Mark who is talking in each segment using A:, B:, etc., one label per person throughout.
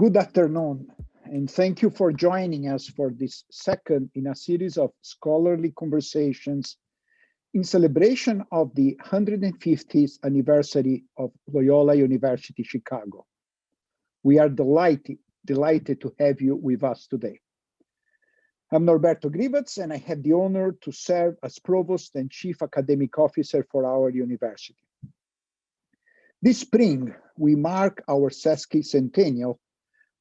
A: Good afternoon, and thank you for joining us for this second in a series of scholarly conversations in celebration of the 150th anniversary of Loyola University Chicago. We are delighted to have you with us today. I'm Norberto Grivas, and I have the honor to serve as Provost and Chief Academic Officer for our university. This spring, we mark our sesquicentennial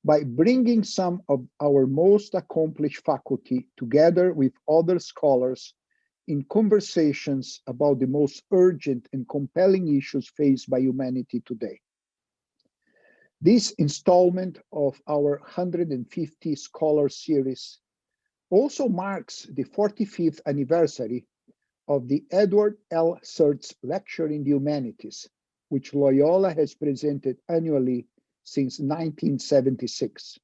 A: by bringing some of our most accomplished faculty together with other scholars in conversations about the most urgent and compelling issues faced by humanity today. This installment of our 150 Scholar Series also marks the 45th anniversary of the Edward L. Surtz Lecture in the Humanities, which Loyola has presented annually since 1976.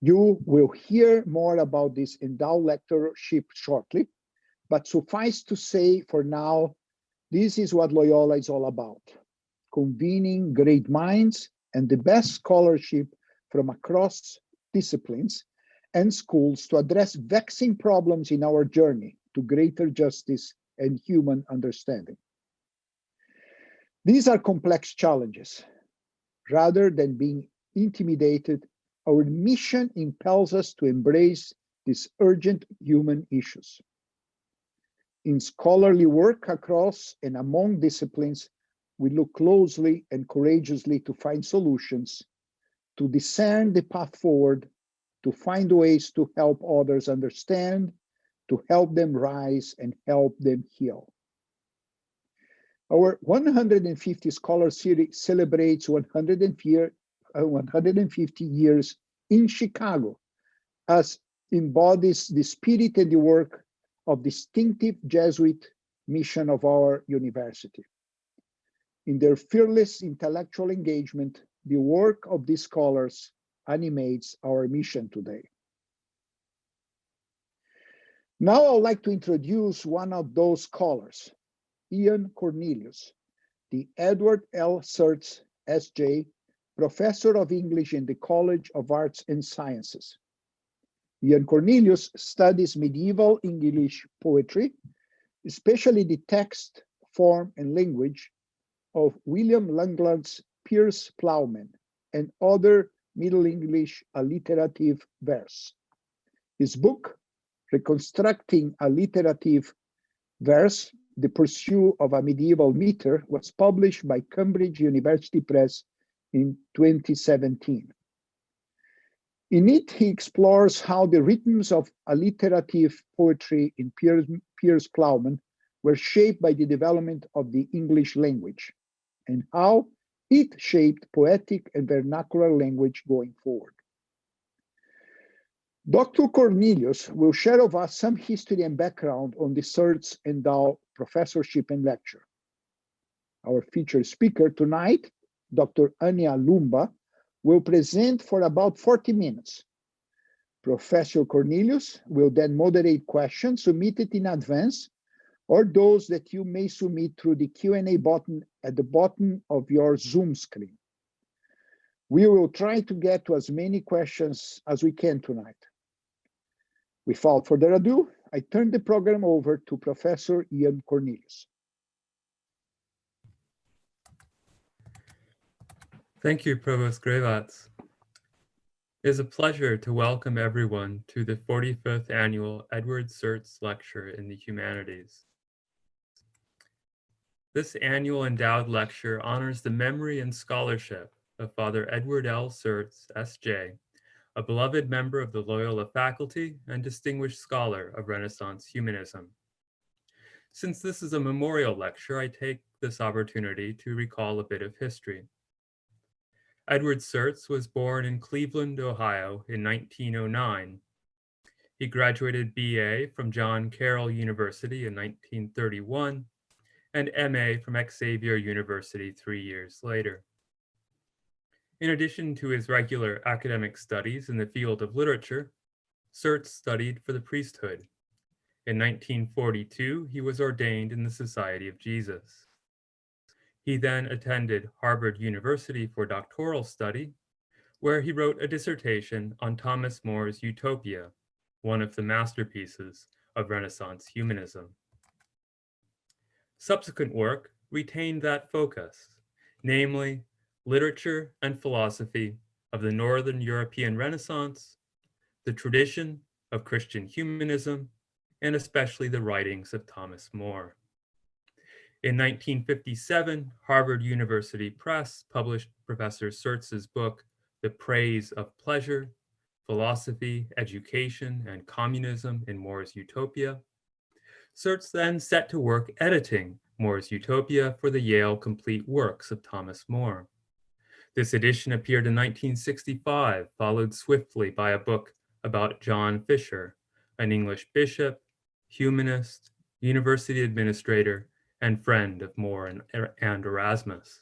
A: You will hear more about this endowed lectureship shortly, but suffice to say for now, this is what Loyola is all about: convening great minds and the best scholarship from across disciplines and schools to address vexing problems in our journey to greater justice and human understanding. These are complex challenges. Rather than being intimidated, our mission impels us to embrace these urgent human issues. In scholarly work across and among disciplines, we look closely and courageously to find solutions, to discern the path forward, to find ways to help others understand, to help them rise and help them heal. Our 150 Scholar Series celebrates 150 years in Chicago, as embodies the spirit and the work of distinctive Jesuit mission of our university. In their fearless intellectual engagement, the work of these scholars animates our mission today. Now I would like to introduce one of those scholars, Ian Cornelius, the Edward L. Surtz, S.J., Professor of English in the College of Arts and Sciences. Ian Cornelius studies medieval English poetry, especially the text, form, and language of William Langland's Piers Plowman and other Middle English alliterative verse. His book, Reconstructing Alliterative Verse, The Pursuit of a Medieval Meter, was published by Cambridge University Press in 2017. In it, he explores how the rhythms of alliterative poetry in Piers Plowman were shaped by the development of the English language, and how it shaped poetic and vernacular language going forward. Dr. Cornelius will share with us some history and background on the Surtz Endowed Professorship and Lecture. Our featured speaker tonight, Dr. Anya Loomba, will present for about 40 minutes. Professor Cornelius will then moderate questions submitted in advance or those that you may submit through the Q&A button at the bottom of your Zoom screen. We will try to get to as many questions as we can tonight. Without further ado, I turn the program over to Professor Ian Cornelius.
B: Thank you, Provost Grivas. It is a pleasure to welcome everyone to the 45th Annual Edward Surtz Lecture in the Humanities. This annual endowed lecture honors the memory and scholarship of Father Edward L. Surtz, S.J., a beloved member of the Loyola faculty and distinguished scholar of Renaissance humanism. Since this is a memorial lecture, I take this opportunity to recall a bit of history. Edward Surtz was born in Cleveland, Ohio in 1909. He graduated BA from John Carroll University in 1931 and MA from Xavier University 3 years later. In addition to his regular academic studies in the field of literature, Surtz studied for the priesthood. In 1942, he was ordained in the Society of Jesus. He then attended Harvard University for doctoral study, where he wrote a dissertation on Thomas More's Utopia, one of the masterpieces of Renaissance humanism. Subsequent work retained that focus, namely literature and philosophy of the Northern European Renaissance, the tradition of Christian humanism, and especially the writings of Thomas More. In 1957, Harvard University Press published Professor Seartz's book, The Praise of Pleasure, Philosophy, Education, and Communism in More's Utopia. Seartz then set to work editing More's Utopia for the Yale Complete Works of Thomas More. This edition appeared in 1965, followed swiftly by a book about John Fisher, an English bishop, humanist, university administrator, and friend of More and Erasmus.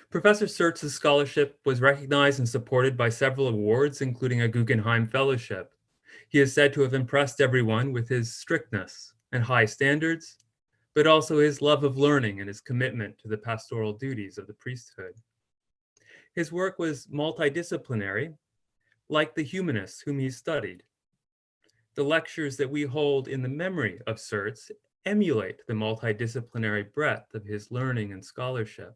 B: Professor Seartz's scholarship was recognized and supported by several awards, including a Guggenheim Fellowship. He is said to have impressed everyone with his strictness and high standards, but also his love of learning and his commitment to the pastoral duties of the priesthood. His work was multidisciplinary, like the humanists whom he studied. The lectures that we hold in the memory of Seartz emulate the multidisciplinary breadth of his learning and scholarship.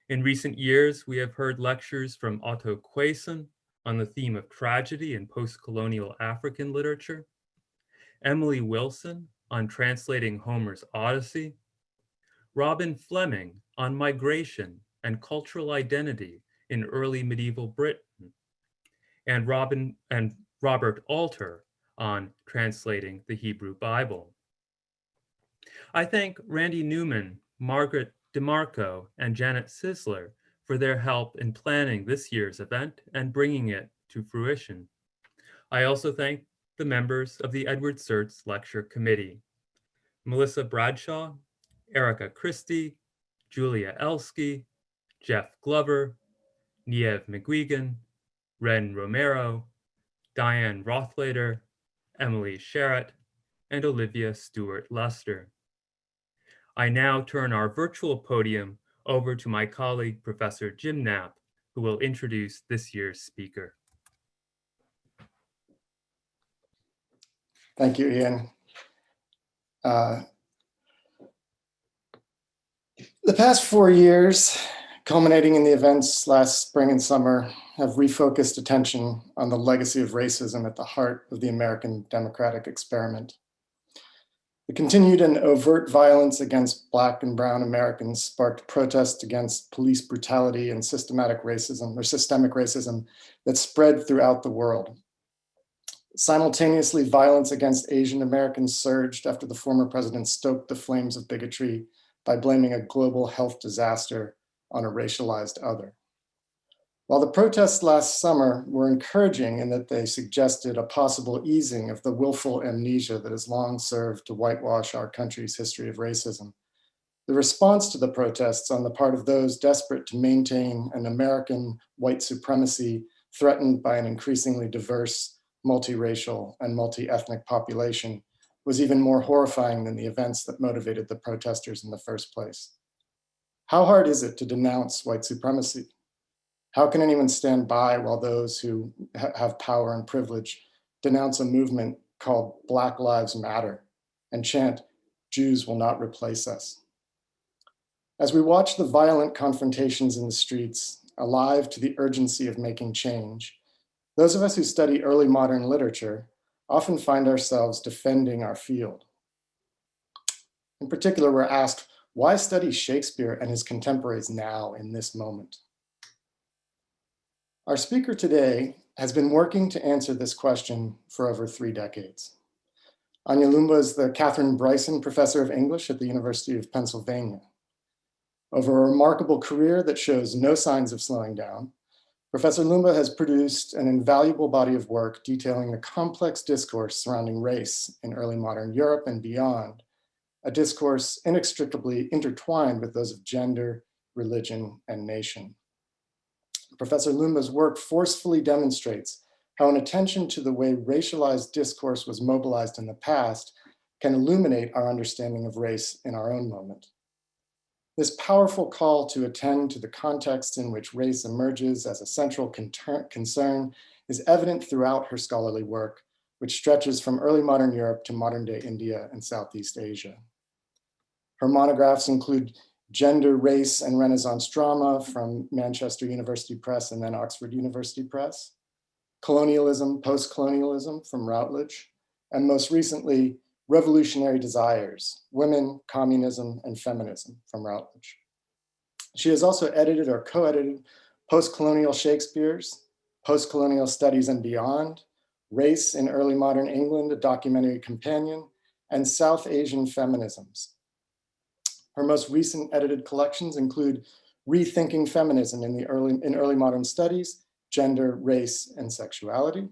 B: In recent years, we have heard lectures from Otto Quayson on the theme of tragedy in postcolonial African literature, Emily Wilson on translating Homer's Odyssey, Robin Fleming on migration and cultural identity in early medieval Britain, and Robert Alter on translating the Hebrew Bible. I thank Randy Newman, Margaret DeMarco, and Janet Sisler for their help in planning this year's event and bringing it to fruition. I also thank the members of the Edward Seartz Lecture Committee, Melissa Bradshaw, Erica Christie, Julia Elsky, Jeff Glover, Niev McGuigan, Ren Romero, Diane Rothlader, Emily Sherratt, and Olivia Stewart-Lester. I now turn our virtual podium over to my colleague, Professor Jim Knapp, who will introduce this year's speaker.
C: Thank you, Ian. The past 4 years, culminating in the events last spring and summer, have refocused attention on the legacy of racism at the heart of the American democratic experiment. The continued and overt violence against Black and Brown Americans sparked protests against police brutality and systemic racism that spread throughout the world. Simultaneously, violence against Asian Americans surged after the former president stoked the flames of bigotry by blaming a global health disaster on a racialized other. While the protests last summer were encouraging in that they suggested a possible easing of the willful amnesia that has long served to whitewash our country's history of racism, the response to the protests on the part of those desperate to maintain an American white supremacy threatened by an increasingly diverse, multiracial, and multi-ethnic population was even more horrifying than the events that motivated the protesters in the first place. How hard is it to denounce white supremacy? How can anyone stand by while those who have power and privilege denounce a movement called Black Lives Matter and chant, "Jews will not replace us"? As we watch the violent confrontations in the streets, alive to the urgency of making change, those of us who study early modern literature often find ourselves defending our field. In particular, we're asked, why study Shakespeare and his contemporaries now in this moment? Our speaker today has been working to answer this question for over 3 decades. Anya Loomba is the Catherine Bryson Professor of English at the University of Pennsylvania. Over a remarkable career that shows no signs of slowing down, Professor Loomba has produced an invaluable body of work detailing the complex discourse surrounding race in early modern Europe and beyond, a discourse inextricably intertwined with those of gender, religion, and nation. Professor Loomba's work forcefully demonstrates how an attention to the way racialized discourse was mobilized in the past can illuminate our understanding of race in our own moment. This powerful call to attend to the context in which race emerges as a central concern is evident throughout her scholarly work, which stretches from early modern Europe to modern day India and Southeast Asia. Her monographs include Gender, Race, and Renaissance Drama from Manchester University Press and then Oxford University Press, Colonialism, Postcolonialism from Routledge, and most recently, Revolutionary Desires, Women, Communism, and Feminism from Routledge. She has also edited or co-edited Postcolonial Shakespeare's, Postcolonial Studies and Beyond, Race in Early Modern England, a documentary companion, and South Asian Feminisms. Her most recent edited collections include Rethinking Feminism in Early Modern Studies, Gender, Race, and Sexuality,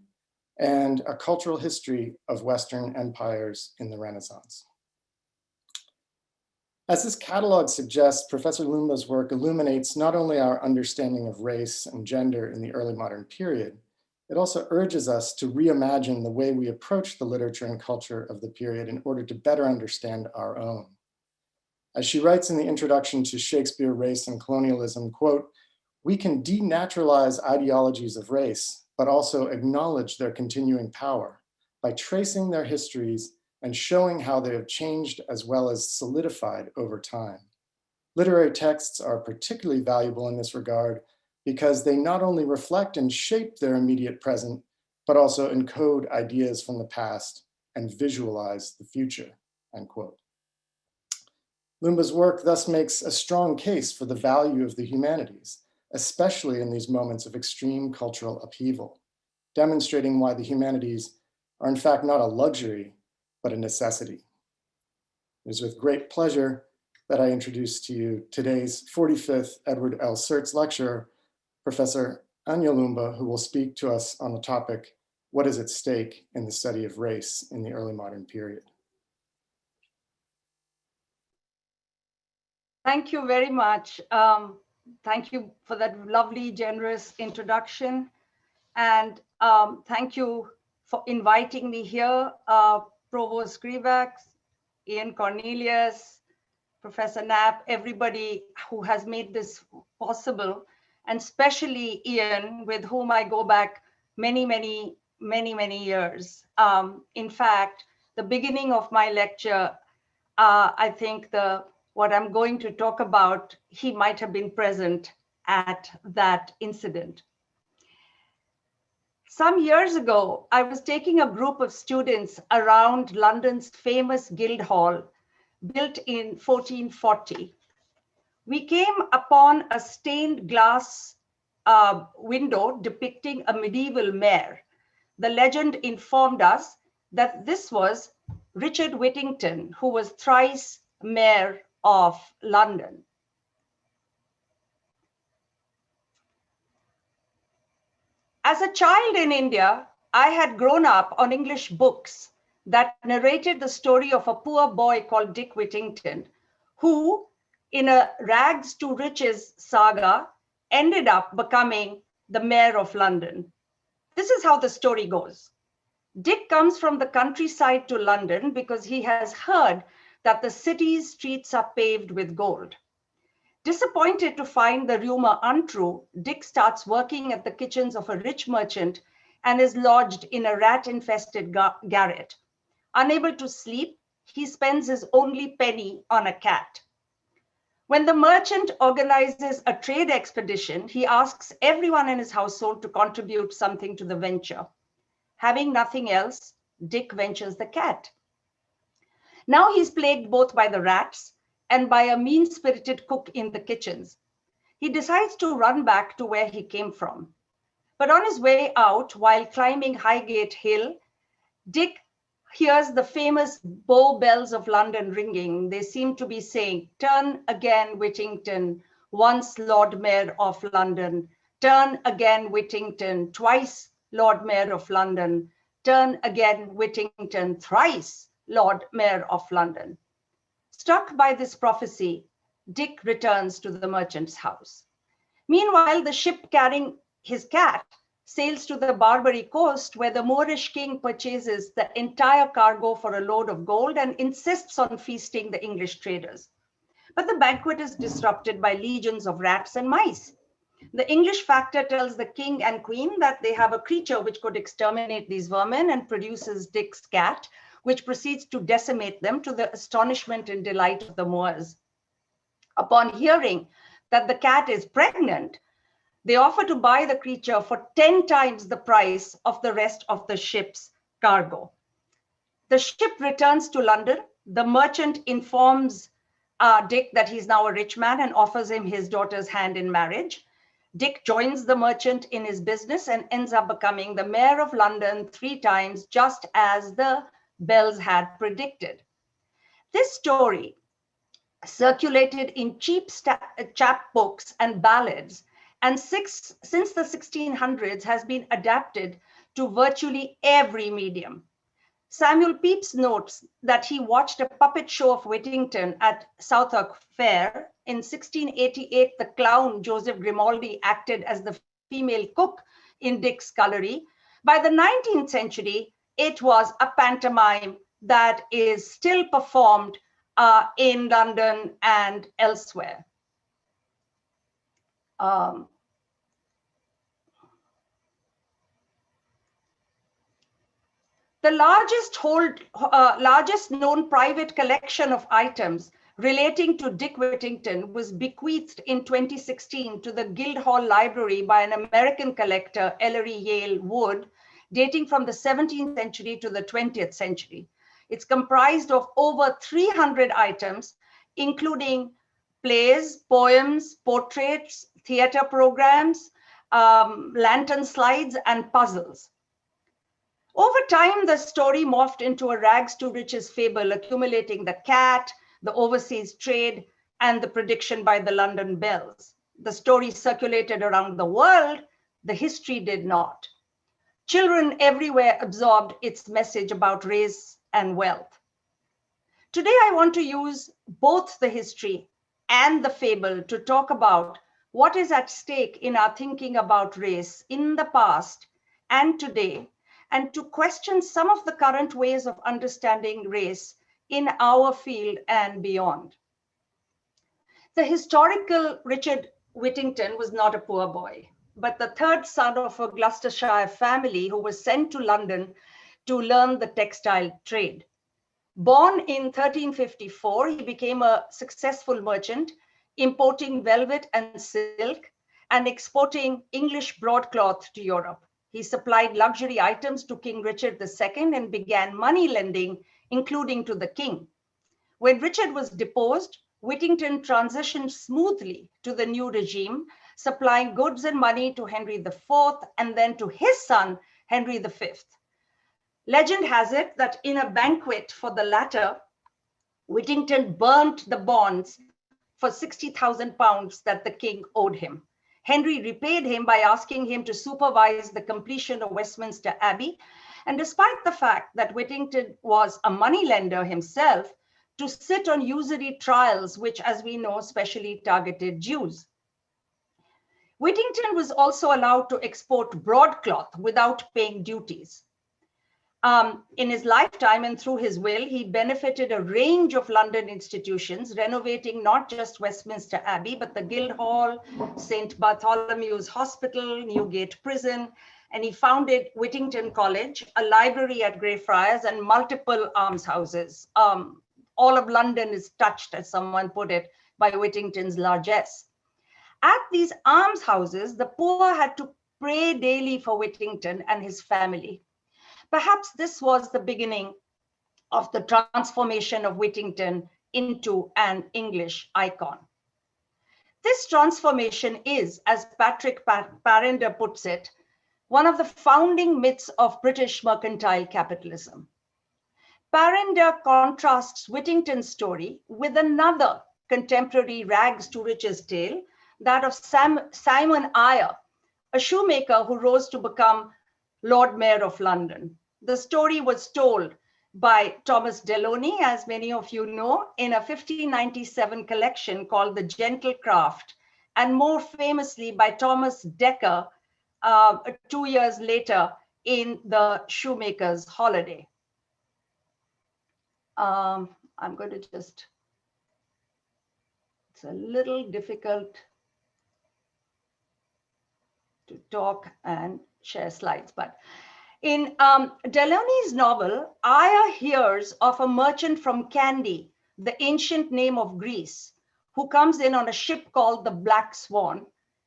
C: and A Cultural History of Western Empires in the Renaissance. As this catalog suggests, Professor Loomba's work illuminates not only our understanding of race and gender in the early modern period, it also urges us to reimagine the way we approach the literature and culture of the period in order to better understand our own. As she writes in the introduction to Shakespeare, Race, and Colonialism, quote, "We can denaturalize ideologies of race, but also acknowledge their continuing power by tracing their histories and showing how they have changed as well as solidified over time. Literary texts are particularly valuable in this regard because they not only reflect and shape their immediate present, but also encode ideas from the past and visualize the future," end quote. Loomba's work thus makes a strong case for the value of the humanities, especially in these moments of extreme cultural upheaval, demonstrating why the humanities are in fact not a luxury, but a necessity. It is with great pleasure that I introduce to you today's 45th Edward L. Surtz lecturer, Professor Anya Loomba, who will speak to us on the topic, what is at stake in the study of race in the early modern period?
D: Thank you very much. Thank you for that lovely, generous introduction. And thank you for inviting me here, Provost Grevax, Ian Cornelius, Professor Knapp, everybody who has made this possible, and especially Ian, with whom I go back many, many, many, many years. In fact, the beginning of my lecture, I think what I'm going to talk about, he might have been present at that incident. Some years ago, I was taking a group of students around London's famous Guildhall, built in 1440. We came upon a stained glass window depicting a medieval mayor. The legend informed us that this was Richard Whittington, who was thrice mayor of London. As a child in India, I had grown up on English books that narrated the story of a poor boy called Dick Whittington, who, in a rags to riches saga, ended up becoming the mayor of London. This is how the story goes. Dick comes from the countryside to London because he has heard that the city's streets are paved with gold. Disappointed to find the rumor untrue, Dick starts working at the kitchens of a rich merchant and is lodged in a rat-infested garret. Unable to sleep, he spends his only penny on a cat. When the merchant organizes a trade expedition, he asks everyone in his household to contribute something to the venture. Having nothing else, Dick ventures the cat. Now he's plagued both by the rats and by a mean-spirited cook in the kitchens. He decides to run back to where he came from. But on his way out, while climbing Highgate Hill, Dick hears the famous Bow Bells of London ringing. They seem to be saying, "Turn again, Whittington, once Lord Mayor of London. Turn again, Whittington, twice Lord Mayor of London. Turn again, Whittington, thrice Lord Mayor of London." Struck by this prophecy, Dick returns to the merchant's house. Meanwhile, the ship carrying his cat sails to the Barbary coast, where the Moorish king purchases the entire cargo for a load of gold and insists on feasting the English traders. But the banquet is disrupted by legions of rats and mice. The English factor tells the king and queen that they have a creature which could exterminate these vermin and produces Dick's cat, which proceeds to decimate them to the astonishment and delight of the Moors. Upon hearing that the cat is pregnant, they offer to buy the creature for 10 times the price of the rest of the ship's cargo. The ship returns to London. The merchant informs Dick that he's now a rich man and offers him his daughter's hand in marriage. Dick joins the merchant in his business and ends up becoming the mayor of London 3 times, just as the bells had predicted. This story, circulated in cheap chapbooks and ballads, and since the 1600s has been adapted to virtually every medium. Samuel Pepys notes that he watched a puppet show of Whittington at Southwark Fair. In 1688, the clown Joseph Grimaldi acted as the female cook in Dick's scullery. By the 19th century, it was a pantomime that is still performed in London and elsewhere. The largest known private collection of items relating to Dick Whittington was bequeathed in 2016 to the Guildhall Library by an American collector, Ellery Yale Wood, dating from the 17th century to the 20th century. It's comprised of over 300 items, including plays, poems, portraits, theater programs, lantern slides, and puzzles. Over time, the story morphed into a rags to riches fable, accumulating the cat, the overseas trade, and the prediction by the London bells. The story circulated around the world, the history did not. Children everywhere absorbed its message about race and wealth. Today, I want to use both the history and the fable to talk about what is at stake in our thinking about race in the past and today, and to question some of the current ways of understanding race in our field and beyond. The historical Richard Whittington was not a poor boy, but the third son of a Gloucestershire family who was sent to London to learn the textile trade. Born in 1354, he became a successful merchant, importing velvet and silk and exporting English broadcloth to Europe. He supplied luxury items to King Richard II and began money lending, including to the king. When Richard was deposed, Whittington transitioned smoothly to the new regime, supplying goods and money to Henry IV and then to his son, Henry V. Legend has it that in a banquet for the latter, Whittington burnt the bonds for £60,000 that the king owed him. Henry repaid him by asking him to supervise the completion of Westminster Abbey, and despite the fact that Whittington was a moneylender himself, to sit on usury trials, which, as we know, specially targeted Jews. Whittington was also allowed to export broadcloth without paying duties. In his lifetime and through his will, he benefited a range of London institutions, renovating not just Westminster Abbey, but the Guildhall, St. Bartholomew's Hospital, Newgate Prison, and he founded Whittington College, a library at Greyfriars, and multiple almshouses. All of London is touched, as someone put it, by Whittington's largesse. At these almshouses, the poor had to pray daily for Whittington and his family. Perhaps this was the beginning of the transformation of Whittington into an English icon. This transformation is, as Patrick Parender puts it, one of the founding myths of British mercantile capitalism. Parender contrasts Whittington's story with another contemporary rags to riches tale, that of Simon Eyre, a shoemaker who rose to become Lord Mayor of London. The story was told by Thomas Deloney, as many of you know, in a 1597 collection called The Gentle Craft, and more famously by Thomas Dekker 2 years later in The Shoemaker's Holiday. I'm going to just It's a little difficult to talk and share slides, but in Delaunay's novel, Aya hears of a merchant from Kandy, the ancient name of Greece, who comes in on a ship called the Black Swan,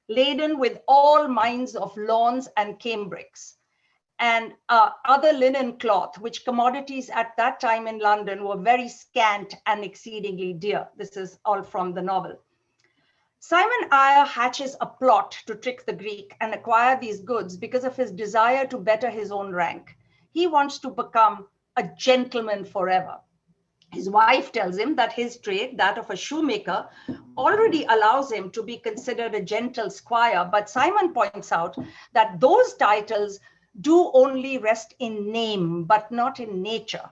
D: laden with all kinds of lawns and cambrics and other linen cloth, which commodities at that time in London were very scant and exceedingly dear. This is all from the novel. Simon Aya hatches a plot to trick the Greek and acquire these goods because of his desire to better his own rank. He wants to become a gentleman forever. His wife tells him that his trade, that of a shoemaker, already allows him to be considered a gentle squire, but Simon points out that those titles do only rest in name, but not in nature.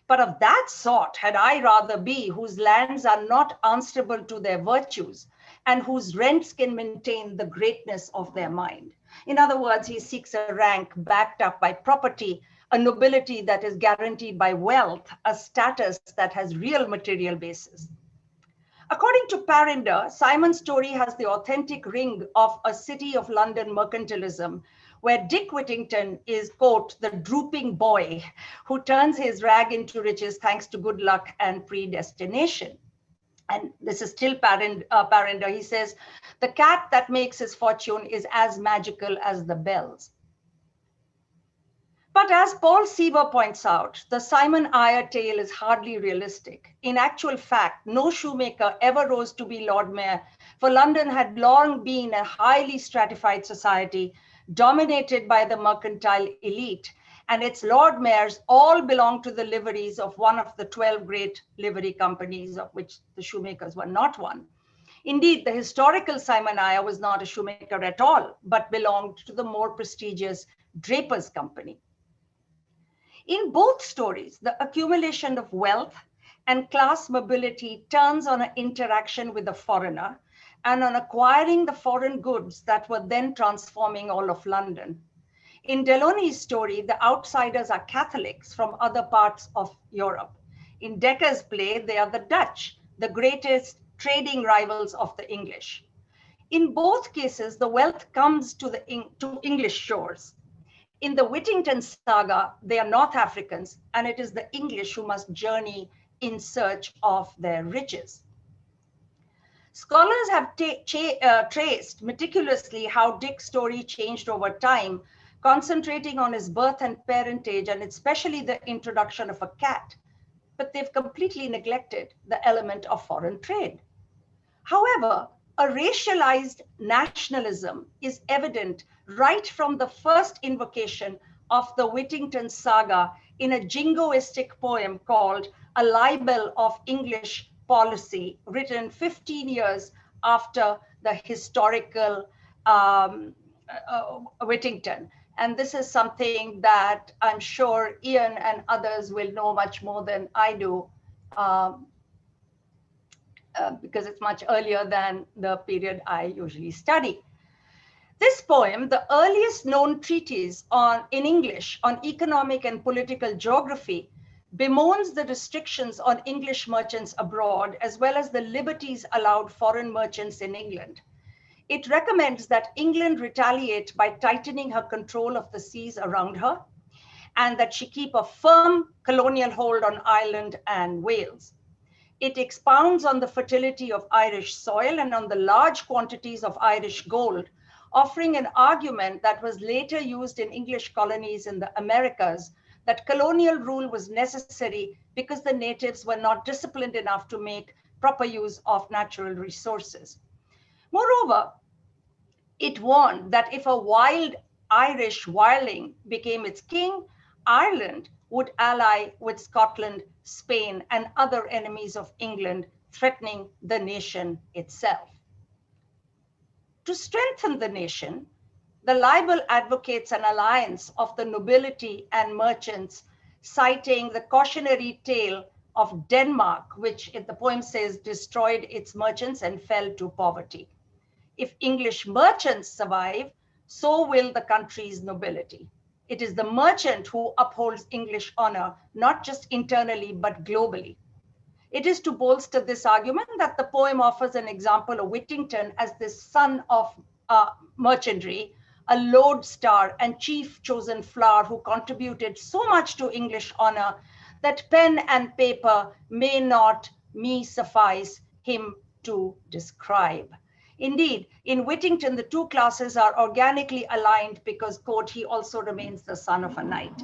D: But of that sort had I rather be, whose lands are not answerable to their virtues, and whose rents can maintain the greatness of their mind. In other words, he seeks a rank backed up by property, a nobility that is guaranteed by wealth, a status that has real material basis. According to Parinder, Simon's story has the authentic ring of a City of London mercantilism, where Dick Whittington is, quote, the drooping boy who turns his rag into riches thanks to good luck and predestination. And this is still Parinder. He says, the cat that makes his fortune is as magical as the bells. But as Paul Seaver points out, the Simon Aya tale is hardly realistic. In actual fact, no shoemaker ever rose to be Lord Mayor, for London had long been a highly stratified society dominated by the mercantile elite, and its Lord Mayors all belonged to the liveries of one of the 12 great livery companies, of which the shoemakers were not one. Indeed, the historical Simon Aya was not a shoemaker at all, but belonged to the more prestigious Drapers Company. In both stories, the accumulation of wealth and class mobility turns on an interaction with a foreigner and on acquiring the foreign goods that were then transforming all of London. In Delaunay's story, the outsiders are Catholics from other parts of Europe. In Decker's play, they are the Dutch, the greatest trading rivals of the English. In both cases, the wealth comes to English shores. In the Whittington saga, they are North Africans, and it is the English who must journey in search of their riches. Scholars have traced meticulously how Dick's story changed over time, concentrating on his birth and parentage, and especially the introduction of a cat, but they've completely neglected the element of foreign trade. However, a racialized nationalism is evident right from the first invocation of the Whittington saga in a jingoistic poem called A Libel of English Policy, written 15 years after the historical Whittington. And this is something that I'm sure Ian and others will know much more than I do, because it's much earlier than the period I usually study. This poem, the earliest known treatise in English on economic and political geography, bemoans the restrictions on English merchants abroad, as well as the liberties allowed foreign merchants in England. It recommends that England retaliate by tightening her control of the seas around her, and that she keep a firm colonial hold on Ireland and Wales. It expounds on the fertility of Irish soil and on the large quantities of Irish gold, offering an argument that was later used in English colonies in the Americas, that colonial rule was necessary because the natives were not disciplined enough to make proper use of natural resources. Moreover, it warned that if a wild Irish wildling became its king, Ireland would ally with Scotland, Spain, and other enemies of England, threatening the nation itself. To strengthen the nation, the libel advocates an alliance of the nobility and merchants, citing the cautionary tale of Denmark, which the poem says destroyed its merchants and fell to poverty. If English merchants survive, so will the country's nobility. It is the merchant who upholds English honor, not just internally, but globally. It is to bolster this argument that the poem offers an example of Whittington as the son of merchantry, a lodestar and chief chosen flower who contributed so much to English honor that pen and paper may not me suffice him to describe. Indeed, in Whittington, the two classes are organically aligned because, quote, he also remains the son of a knight.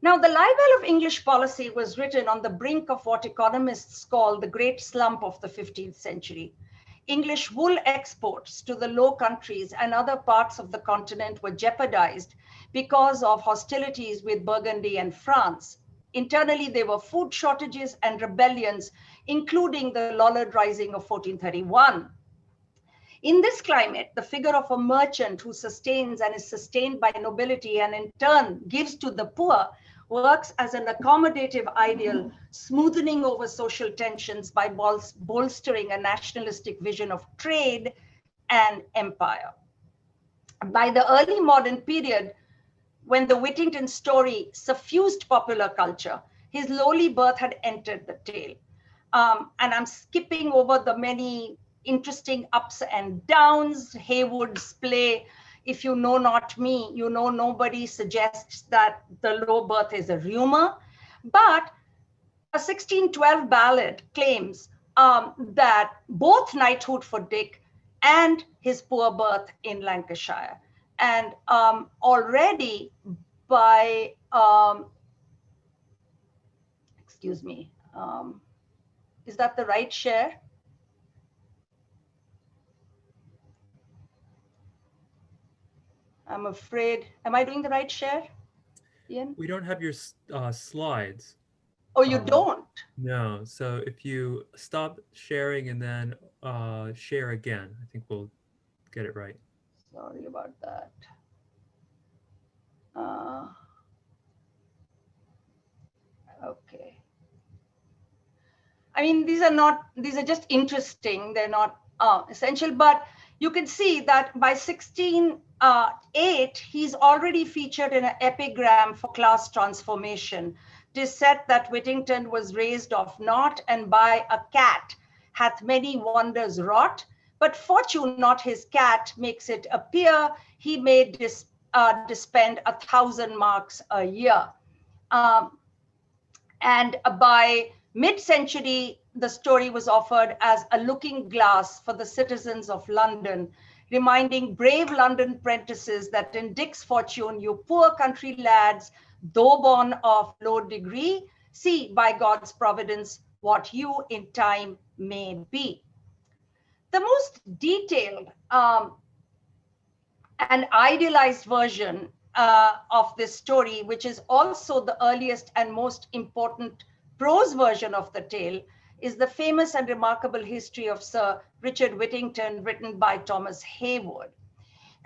D: Now, the libel of English policy was written on the brink of what economists call the great slump of the 15th century. English wool exports to the Low Countries and other parts of the continent were jeopardized because of hostilities with Burgundy and France. Internally, there were food shortages and rebellions, including the Lollard Rising of 1431. In this climate, the figure of a merchant who sustains and is sustained by nobility and in turn gives to the poor works as an accommodative ideal, smoothing over social tensions by bolstering a nationalistic vision of trade and empire. By the early modern period, when the Whittington story suffused popular culture, his lowly birth had entered the tale. And I'm skipping over the many interesting ups and downs. Heywood's play, If You Know Not Me, You Know Nobody, suggests that the low birth is a rumor. But a 1612 ballad claims that both knighthood for Dick and his poor birth in Lancashire. And already by, excuse me, is that the right share? I'm afraid, am I doing the right share, Ian?
B: We don't have your slides.
D: Oh, you don't?
B: No, so if you stop sharing and then share again, I think we'll get it right.
D: Sorry about that. Okay. I mean, these are just interesting. They're not essential, but you can see that by 1608, he's already featured in an epigram for class transformation. 'Tis said that Whittington was raised of naught, and by a cat hath many wonders wrought. But fortune, not his cat, makes it appear he may dispend 1,000 marks a year. And by mid-century, the story was offered as a looking glass for the citizens of London, reminding brave London prentices that in Dick's fortune, you poor country lads, though born of low degree, see by God's providence what you in time may be. The most detailed and idealized version of this story, which is also the earliest and most important prose version of the tale, is the famous and remarkable history of Sir Richard Whittington, written by Thomas Heywood.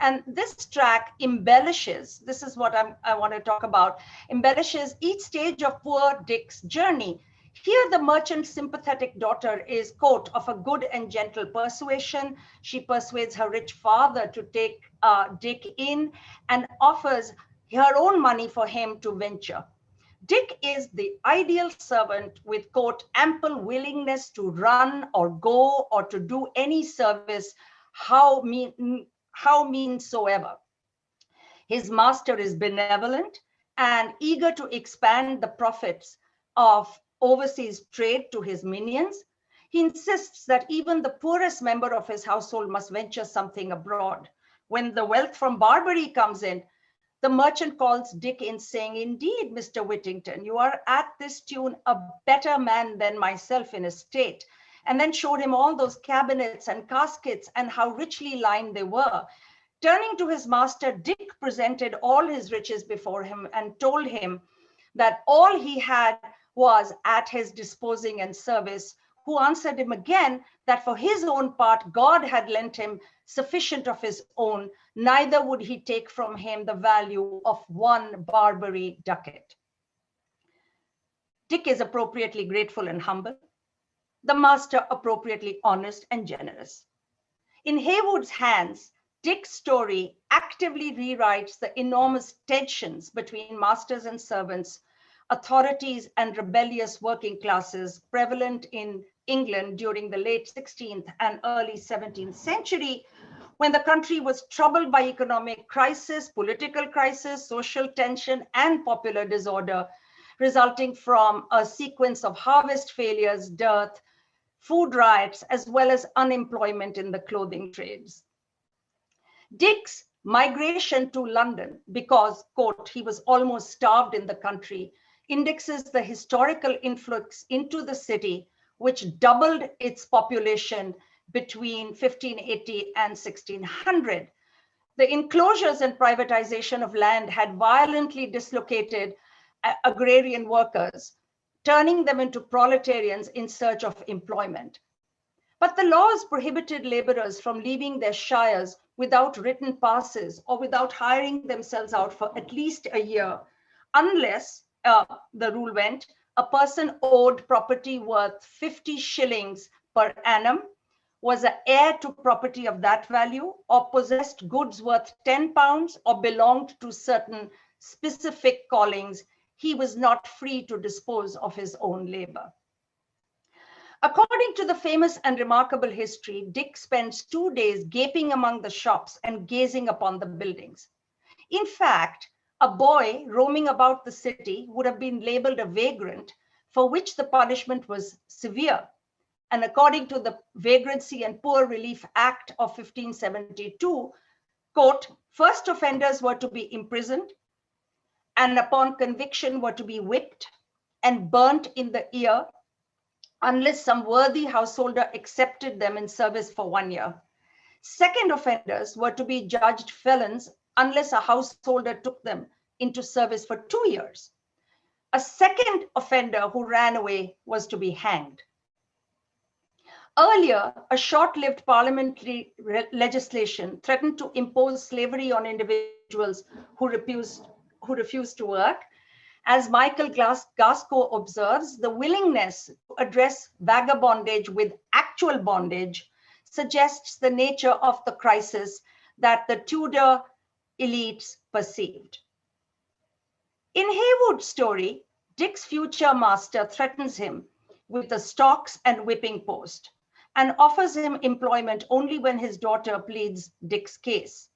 D: And this track embellishes, this is what I want to talk about, embellishes each stage of poor Dick's journey. Here, the merchant's sympathetic daughter is, quote, of a good and gentle persuasion. She persuades her rich father to take Dick in and offers her own money for him to venture. Dick is the ideal servant with, quote, ample willingness to run or go or to do any service, how mean soever. His master is benevolent and eager to expand the profits of overseas trade to his minions. He insists that even the poorest member of his household must venture something abroad. When the wealth from Barbary comes in, the merchant calls Dick in, saying, indeed, Mr. Whittington, you are at this tune a better man than myself in estate, and then showed him all those cabinets and caskets and how richly lined they were. Turning to his master, Dick presented all his riches before him and told him that all he had was at his disposing and service, who answered him again that for his own part, God had lent him sufficient of his own, neither would he take from him the value of one Barbary ducat. Dick is appropriately grateful and humble, the master appropriately honest and generous. In Heywood's hands, Dick's story actively rewrites the enormous tensions between masters and servants authorities and rebellious working classes prevalent in England during the late 16th and early 17th century, when the country was troubled by economic crisis, political crisis, social tension, and popular disorder, resulting from a sequence of harvest failures, dearth, food riots, as well as unemployment in the clothing trades. Dick's migration to London, because, quote, he was almost starved in the country, indexes the historical influx into the city, which doubled its population between 1580 and 1600. The enclosures and privatization of land had violently dislocated agrarian workers, turning them into proletarians in search of employment. But the laws prohibited laborers from leaving their shires without written passes or without hiring themselves out for at least a year, unless, the rule went, a person owed property worth 50 shillings per annum, was an heir to property of that value, or possessed goods worth 10 pounds, or belonged to certain specific callings. He was not free to dispose of his own labor. According to the famous and remarkable history, Dick spends 2 days gaping among the shops and gazing upon the buildings. In fact, a boy roaming about the city would have been labeled a vagrant, for which the punishment was severe. And according to the Vagrancy and Poor Relief Act of 1572, quote, first offenders were to be imprisoned and upon conviction were to be whipped and burnt in the ear unless some worthy householder accepted them in service for 1 year. Second offenders were to be judged felons unless a householder took them into service for 2 years. A second offender who ran away was to be hanged. Earlier, a short-lived parliamentary legislation threatened to impose slavery on individuals who refused to work. As Michael Gasco observes, the willingness to address vagabondage with actual bondage suggests the nature of the crisis that the Tudor elites perceived. In Heywood's story, Dick's future master threatens him with the stocks and whipping post and offers him employment only when his daughter pleads Dick's case.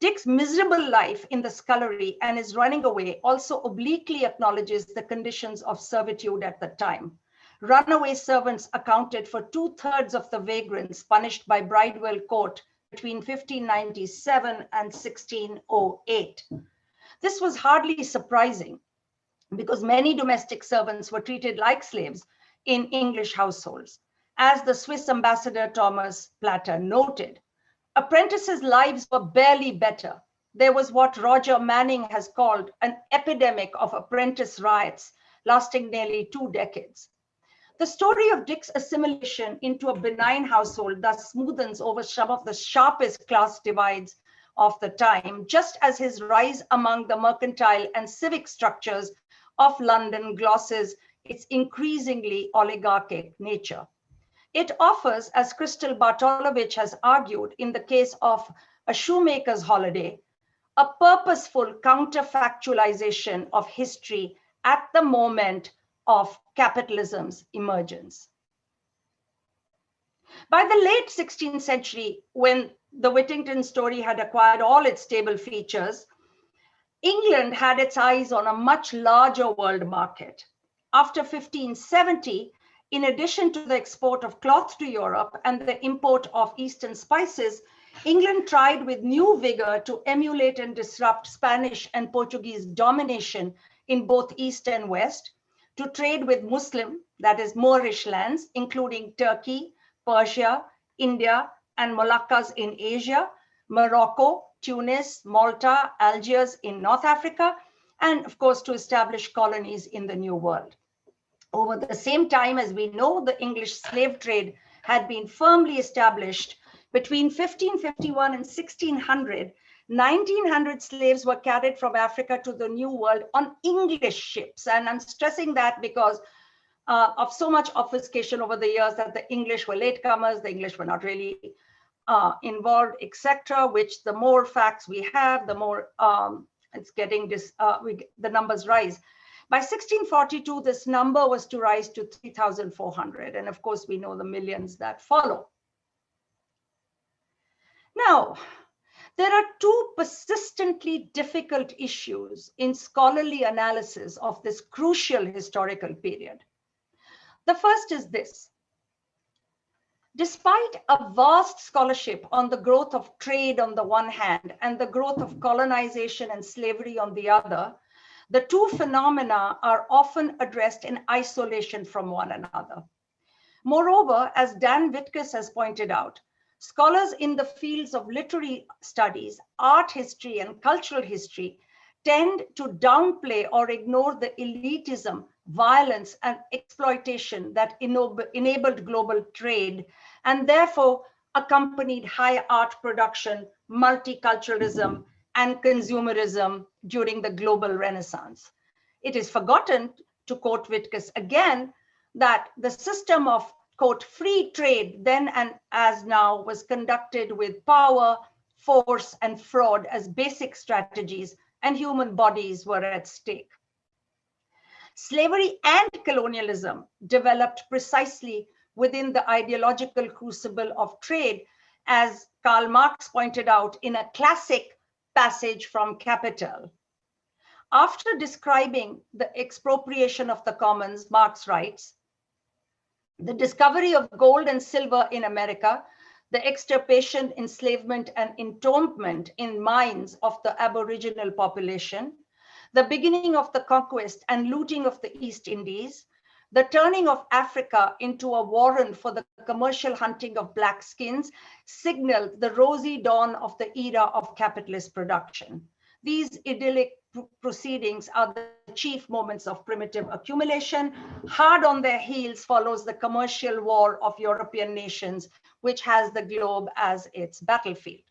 D: Dick's miserable life in the scullery and his running away also obliquely acknowledges the conditions of servitude at the time. Runaway servants accounted for 2/3 of the vagrants punished by Bridewell Court between 1597 and 1608. This was hardly surprising because many domestic servants were treated like slaves in English households. As the Swiss ambassador Thomas Platter noted, apprentices' lives were barely better. There was what Roger Manning has called an epidemic of apprentice riots lasting nearly 2 decades. The story of Dick's assimilation into a benign household thus smoothens over some of the sharpest class divides of the time, just as his rise among the mercantile and civic structures of London glosses its increasingly oligarchic nature. It offers, as Crystal Bartolovich has argued in the case of A Shoemaker's Holiday, a purposeful counterfactualization of history at the moment of capitalism's emergence. By the late 16th century, when the Whittington story had acquired all its stable features, England had its eyes on a much larger world market. After 1570, in addition to the export of cloth to Europe and the import of Eastern spices, England tried with new vigor to emulate and disrupt Spanish and Portuguese domination in both East and West, to trade with Muslim, that is Moorish lands, including Turkey, Persia, India, and Moluccas in Asia, Morocco, Tunis, Malta, Algiers in North Africa, and of course to establish colonies in the New World. Over the same time, as we know, the English slave trade had been firmly established. Between 1551 and 1600, 1,900 slaves were carried from Africa to the New World on English ships. And I'm stressing that because of so much obfuscation over the years that the English were latecomers, the English were not really involved, etc., which the more facts we have, the more it's getting the numbers rise. By 1642, this number was to rise to 3,400. And of course, we know the millions that follow. Now, there are two persistently difficult issues in scholarly analysis of this crucial historical period. The first is this. Despite a vast scholarship on the growth of trade on the one hand and the growth of colonization and slavery on the other, the two phenomena are often addressed in isolation from one another. Moreover, as Dan Wittges has pointed out, scholars in the fields of literary studies, art history, and cultural history tend to downplay or ignore the elitism, violence, and exploitation that enabled global trade and therefore accompanied high art production, multiculturalism, and consumerism during the global Renaissance. It is forgotten, to quote Wittges again, that the system of, quote, free trade then and as now was conducted with power, force, and fraud as basic strategies, and human bodies were at stake. Slavery and colonialism developed precisely within the ideological crucible of trade, as Karl Marx pointed out in a classic passage from Capital. After describing the expropriation of the commons, Marx writes, the discovery of gold and silver in America, the extirpation, enslavement, and entombment in mines of the Aboriginal population, the beginning of the conquest and looting of the East Indies, the turning of Africa into a warren for the commercial hunting of black skins signaled the rosy dawn of the era of capitalist production. These idyllic proceedings are the chief moments of primitive accumulation. Hard on their heels follows the commercial war of European nations, which has the globe as its battlefield.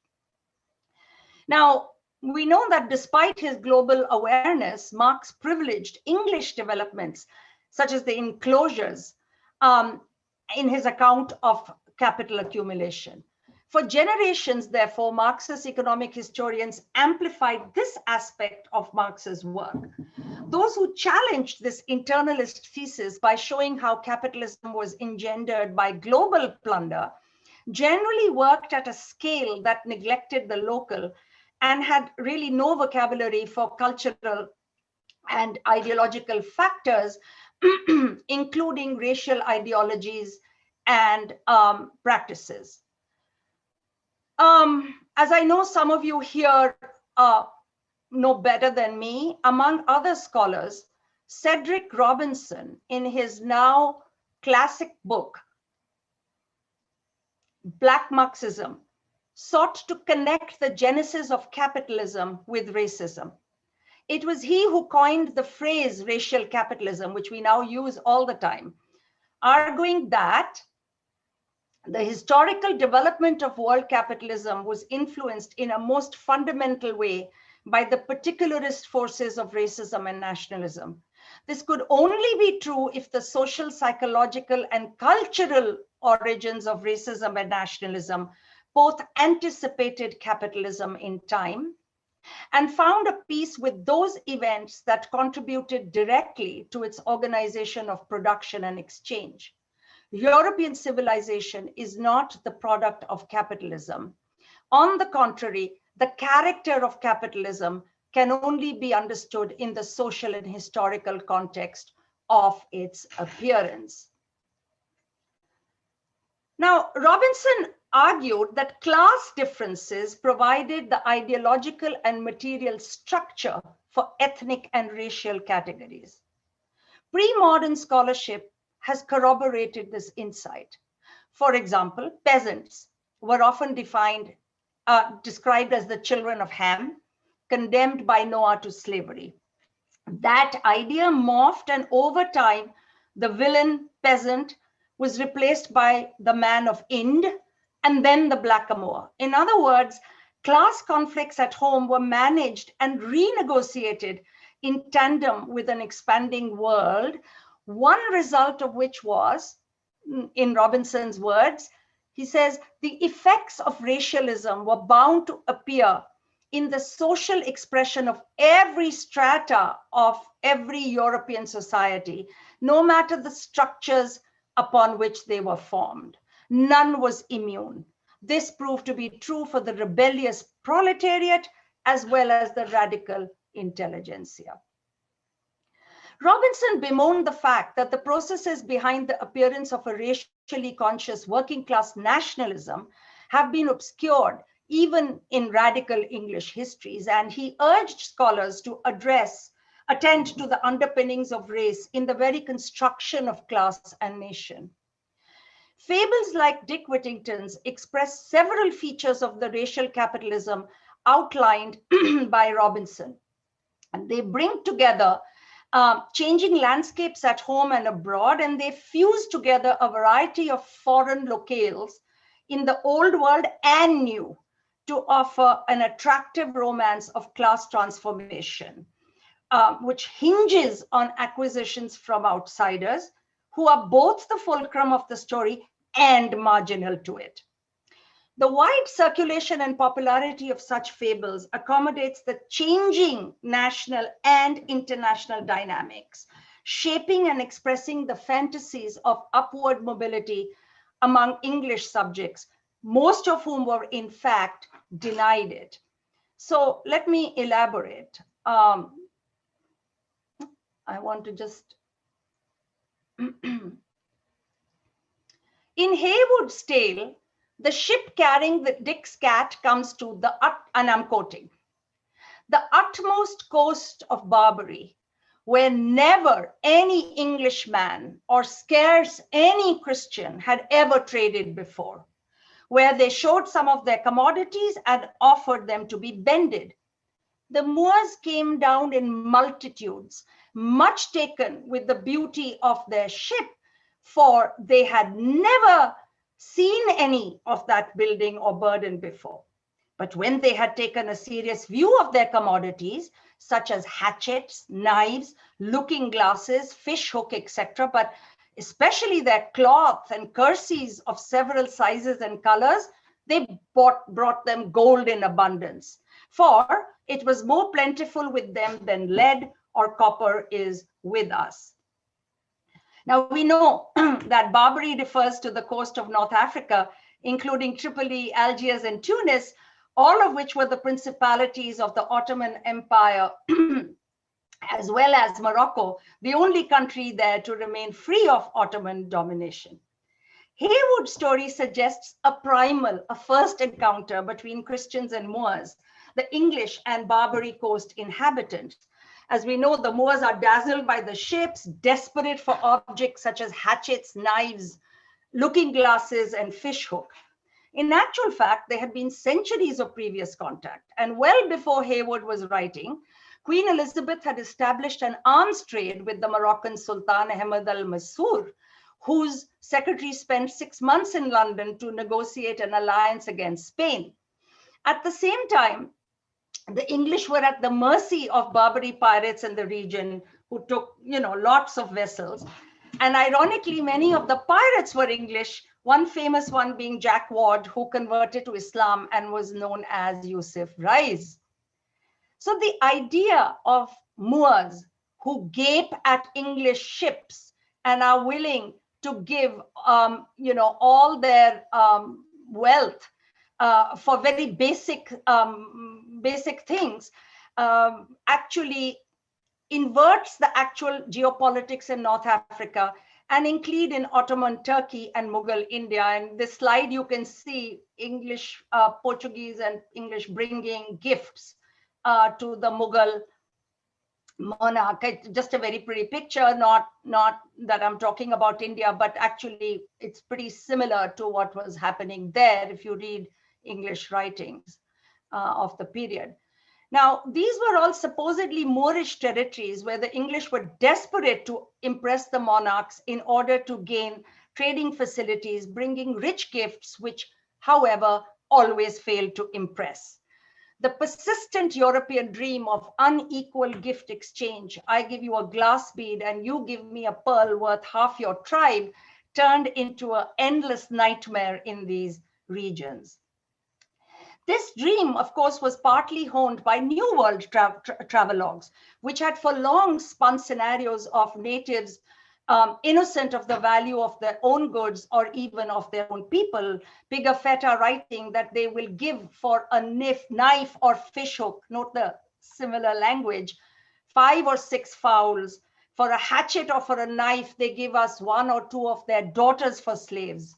D: Now, we know that despite his global awareness, Marx privileged English developments, such as the enclosures, in his account of capital accumulation. For generations, therefore, Marxist economic historians amplified this aspect of Marx's work. Those who challenged this internalist thesis by showing how capitalism was engendered by global plunder generally worked at a scale that neglected the local and had really no vocabulary for cultural and ideological factors, including racial ideologies and practices. As I know some of you here know better than me, among other scholars, Cedric Robinson, in his now classic book, Black Marxism, sought to connect the genesis of capitalism with racism. It was he who coined the phrase racial capitalism, which we now use all the time, arguing that the historical development of world capitalism was influenced in a most fundamental way by the particularist forces of racism and nationalism. This could only be true if the social, psychological, and cultural origins of racism and nationalism both anticipated capitalism in time and found a peace with those events that contributed directly to its organization of production and exchange. European civilization is not the product of capitalism. On the contrary, the character of capitalism can only be understood in the social and historical context of its appearance. Now, Robinson argued that class differences provided the ideological and material structure for ethnic and racial categories. Pre-modern scholarship has corroborated this insight. For example, peasants were often described as the children of Ham, condemned by Noah to slavery. That idea morphed, and over time, the villain peasant was replaced by the man of Ind, and then the blackamoor. In other words, class conflicts at home were managed and renegotiated in tandem with an expanding world, one result of which was, in Robinson's words, he says, the effects of racialism were bound to appear in the social expression of every strata of every European society, no matter the structures upon which they were formed. None was immune. This proved to be true for the rebellious proletariat as well as the radical intelligentsia. Robinson bemoaned the fact that the processes behind the appearance of a racially conscious working class nationalism have been obscured even in radical English histories, and he urged scholars to attend to the underpinnings of race in the very construction of class and nation. Fables like Dick Whittington's express several features of the racial capitalism outlined by Robinson, and they bring together changing landscapes at home and abroad, and they fuse together a variety of foreign locales in the old world and new to offer an attractive romance of class transformation, which hinges on acquisitions from outsiders who are both the fulcrum of the story and marginal to it. The wide circulation and popularity of such fables accommodates the changing national and international dynamics, shaping and expressing the fantasies of upward mobility among English subjects, most of whom were in fact denied it. So let me elaborate. I want to just, in Heywood's tale, the ship carrying the Dick's cat comes to the, and I'm quoting, the utmost coast of Barbary, where never any Englishman or scarce any Christian had ever traded before, where they showed some of their commodities and offered them to be vended. The Moors came down in multitudes, much taken with the beauty of their ship, for they had never seen any of that building or burden before. But when they had taken a serious view of their commodities, such as hatchets, knives, looking glasses, fish hook, etc., but especially their cloth and kerseys of several sizes and colors, they brought them gold in abundance. For it was more plentiful with them than lead or copper is with us. Now we know that Barbary refers to the coast of North Africa, including Tripoli, Algiers, and Tunis, all of which were the principalities of the Ottoman Empire, as well as Morocco, the only country there to remain free of Ottoman domination. Heywood's story suggests a primal, a first encounter between Christians and Moors, the English and Barbary coast inhabitants. As we know, the Moors are dazzled by the ships, desperate for objects such as hatchets, knives, looking glasses, and fish hook. In actual fact, there had been centuries of previous contact, and well before Heywood was writing, Queen Elizabeth had established an arms trade with the Moroccan Sultan Ahmed al-Mansur, whose secretary spent 6 months in London to negotiate an alliance against Spain. At the same time, the English were at the mercy of Barbary pirates in the region who took, lots of vessels. And ironically, many of the pirates were English, one famous one being Jack Ward, who converted to Islam and was known as Yusuf Rais. So the idea of Moors who gape at English ships and are willing to give, all their wealth for very basic things, actually inverts the actual geopolitics in North Africa and include in Ottoman Turkey and Mughal India. And this slide, you can see English, Portuguese and English bringing gifts to the Mughal monarch. It's just a very pretty picture, not that I'm talking about India, but actually it's pretty similar to what was happening there if you read English writings of the period. Now, these were all supposedly Moorish territories where the English were desperate to impress the monarchs in order to gain trading facilities, bringing rich gifts, which, however, always failed to impress. The persistent European dream of unequal gift exchange, I give you a glass bead and you give me a pearl worth half your tribe, turned into an endless nightmare in these regions. This dream, of course, was partly honed by New World travelogues, which had for long spun scenarios of natives innocent of the value of their own goods or even of their own people. Pigafetta writing that they will give for a knife or fishhook, note the similar language, 5 or 6 fowls. For a hatchet or for a knife, they give us 1 or 2 of their daughters for slaves.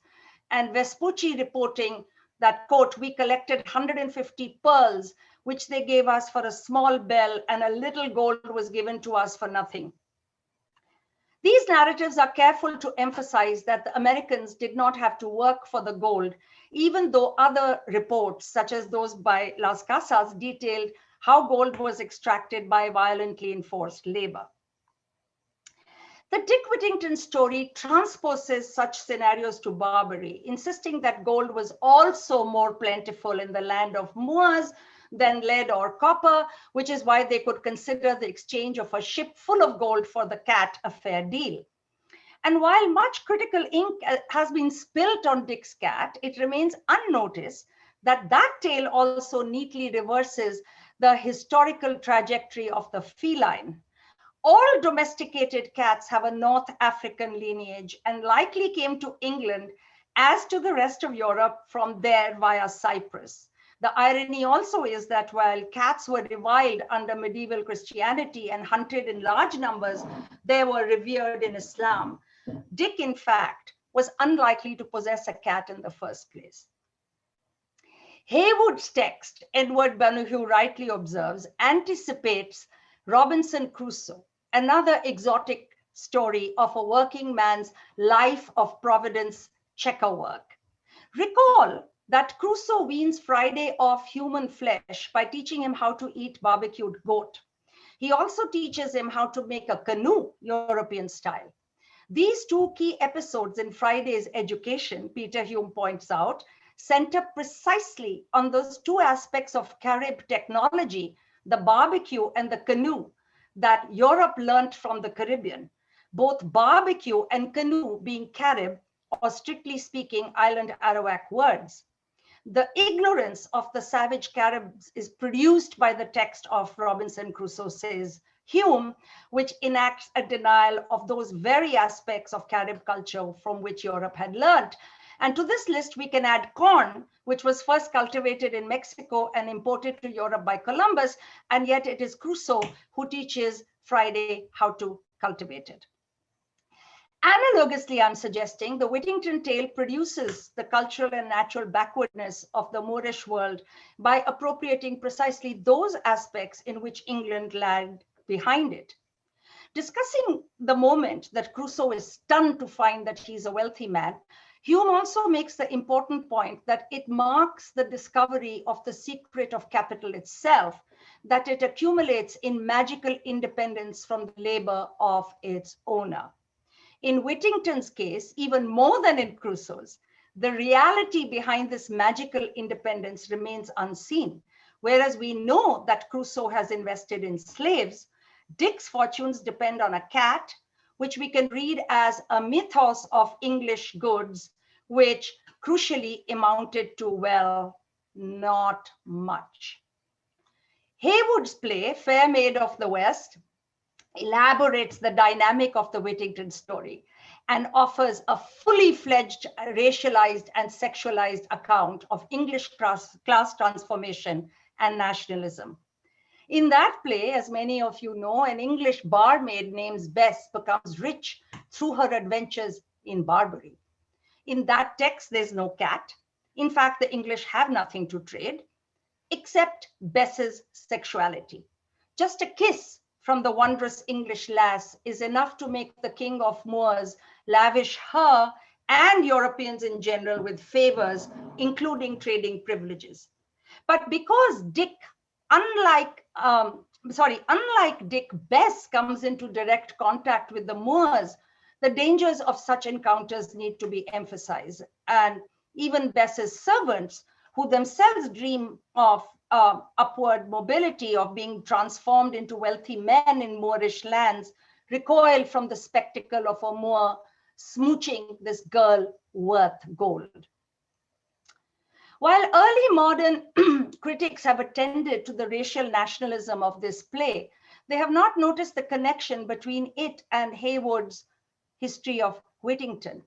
D: And Vespucci reporting that, quote, we collected 150 pearls, which they gave us for a small bell, and a little gold was given to us for nothing. These narratives are careful to emphasize that the Americans did not have to work for the gold, even though other reports, such as those by Las Casas, detailed how gold was extracted by violently enforced labor. The Dick Whittington story transposes such scenarios to Barbary, insisting that gold was also more plentiful in the land of Moors than lead or copper, which is why they could consider the exchange of a ship full of gold for the cat a fair deal. And while much critical ink has been spilt on Dick's cat, it remains unnoticed that that tale also neatly reverses the historical trajectory of the feline. All domesticated cats have a North African lineage and likely came to England, as to the rest of Europe, from there via Cyprus. The irony also is that while cats were reviled under medieval Christianity and hunted in large numbers, they were revered in Islam. Dick, in fact, was unlikely to possess a cat in the first place. Haywood's text, Edward Benahue rightly observes, anticipates Robinson Crusoe, another exotic story of a working man's life of Providence checker work. Recall that Crusoe weans Friday off human flesh by teaching him how to eat barbecued goat. He also teaches him how to make a canoe, European style. These 2 key episodes in Friday's education, Peter Hume points out, center precisely on those 2 aspects of Carib technology, the barbecue and the canoe, that Europe learned from the Caribbean, both barbecue and canoe being Carib, or strictly speaking, island Arawak words. The ignorance of the savage Caribs is produced by the text of Robinson Crusoe, says Hume, which enacts a denial of those very aspects of Carib culture from which Europe had learned. And to this list, we can add corn, which was first cultivated in Mexico and imported to Europe by Columbus, and yet it is Crusoe who teaches Friday how to cultivate it. Analogously, I'm suggesting the Whittington tale produces the cultural and natural backwardness of the Moorish world by appropriating precisely those aspects in which England lagged behind it. Discussing the moment that Crusoe is stunned to find that he's a wealthy man, Hume also makes the important point that it marks the discovery of the secret of capital itself, that it accumulates in magical independence from the labor of its owner. In Whittington's case, even more than in Crusoe's, the reality behind this magical independence remains unseen. Whereas we know that Crusoe has invested in slaves, Dick's fortunes depend on a cat, which we can read as a mythos of English goods, which crucially amounted to, well, not much. Haywood's play, Fair Maid of the West, elaborates the dynamic of the Whittington story and offers a fully fledged racialized and sexualized account of English class transformation and nationalism. In that play, as many of you know, an English barmaid named Bess becomes rich through her adventures in Barbary. In that text, there's no cat. In fact, the English have nothing to trade except Bess's sexuality. Just a kiss from the wondrous English lass is enough to make the king of Moors lavish her and Europeans in general with favors, including trading privileges. But because Dick, unlike Dick, Bess comes into direct contact with the Moors, the dangers of such encounters need to be emphasized. And even Bess's servants, who themselves dream of upward mobility, of being transformed into wealthy men in Moorish lands, recoil from the spectacle of a Moor smooching this girl worth gold. While early modern critics have attended to the racial nationalism of this play, they have not noticed the connection between it and Hayward's history of Whittington.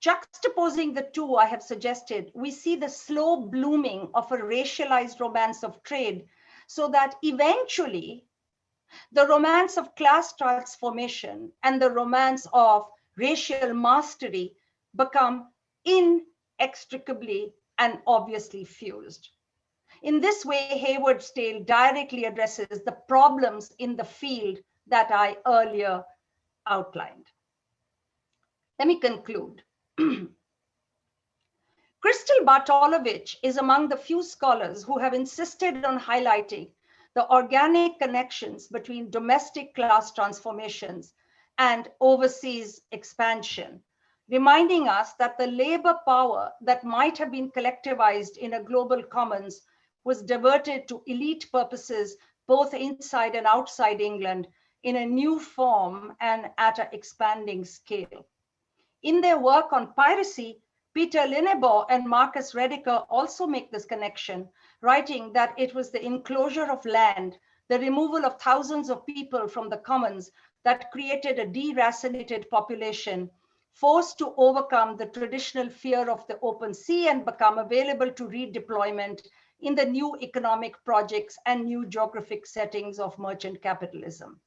D: Juxtaposing the two, I have suggested, we see the slow blooming of a racialized romance of trade, so that eventually the romance of class transformation and the romance of racial mastery become inextricably and obviously fused. In this way, Hayward's tale directly addresses the problems in the field that I earlier outlined. Let me conclude. Crystal Bartolovich is among the few scholars who have insisted on highlighting the organic connections between domestic class transformations and overseas expansion, reminding us that the labor power that might have been collectivized in a global commons was diverted to elite purposes both inside and outside England in a new form and at an expanding scale. In their work on piracy, Peter Linnebaugh and Marcus Rediker also make this connection, writing that it was the enclosure of land, the removal of thousands of people from the commons that created a deracinated population, forced to overcome the traditional fear of the open sea and become available to redeployment in the new economic projects and new geographic settings of merchant capitalism.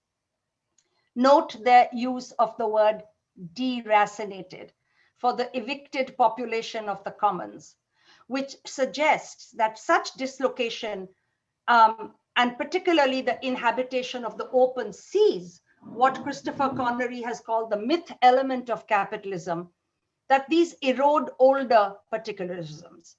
D: Note their use of the word deracinated for the evicted population of the commons, which suggests that such dislocation, and particularly the inhabitation of the open seas, what Christopher Connery has called the myth element of capitalism, that these erode older particularisms.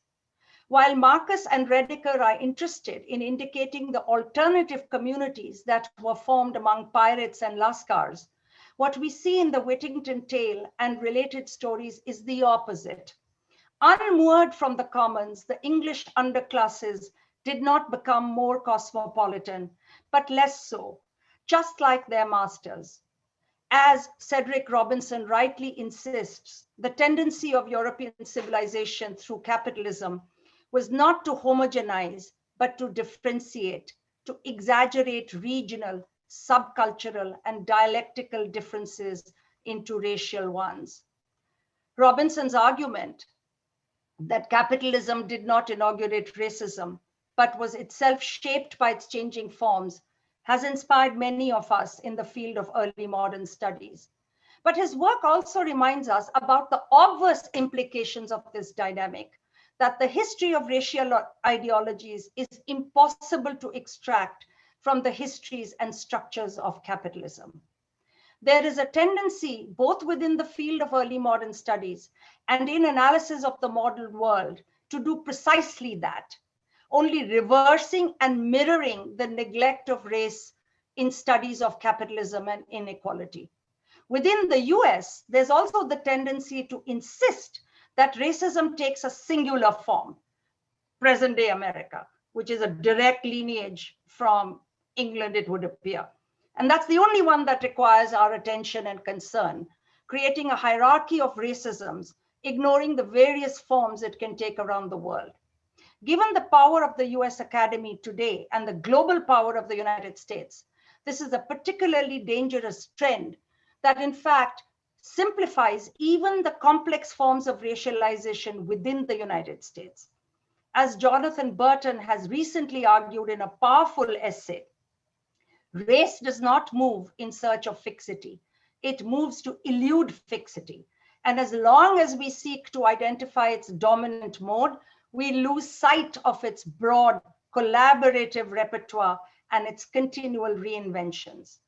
D: While Marcus and Rediker are interested in indicating the alternative communities that were formed among pirates and lascars, what we see in the Whittington tale and related stories is the opposite. Unmoored from the commons, the English underclasses did not become more cosmopolitan, but less so, just like their masters. As Cedric Robinson rightly insists, the tendency of European civilization through capitalism was not to homogenize, but to differentiate, to exaggerate regional, subcultural, and dialectical differences into racial ones. Robinson's argument that capitalism did not inaugurate racism, but was itself shaped by its changing forms, has inspired many of us in the field of early modern studies. But his work also reminds us about the obvious implications of this dynamic, that the history of racial ideologies is impossible to extract from the histories and structures of capitalism. There is a tendency, both within the field of early modern studies and in analysis of the modern world, to do precisely that, only reversing and mirroring the neglect of race in studies of capitalism and inequality. Within the US, there's also the tendency to insist that racism takes a singular form, present-day America, which is a direct lineage from England, it would appear. And that's the only one that requires our attention and concern, creating a hierarchy of racisms, ignoring the various forms it can take around the world. Given the power of the US Academy today and the global power of the United States, this is a particularly dangerous trend that in fact simplifies even the complex forms of racialization within the United States. As Jonathan Burton has recently argued in a powerful essay, race does not move in search of fixity. It moves to elude fixity. And as long as we seek to identify its dominant mode, we lose sight of its broad collaborative repertoire and its continual reinventions.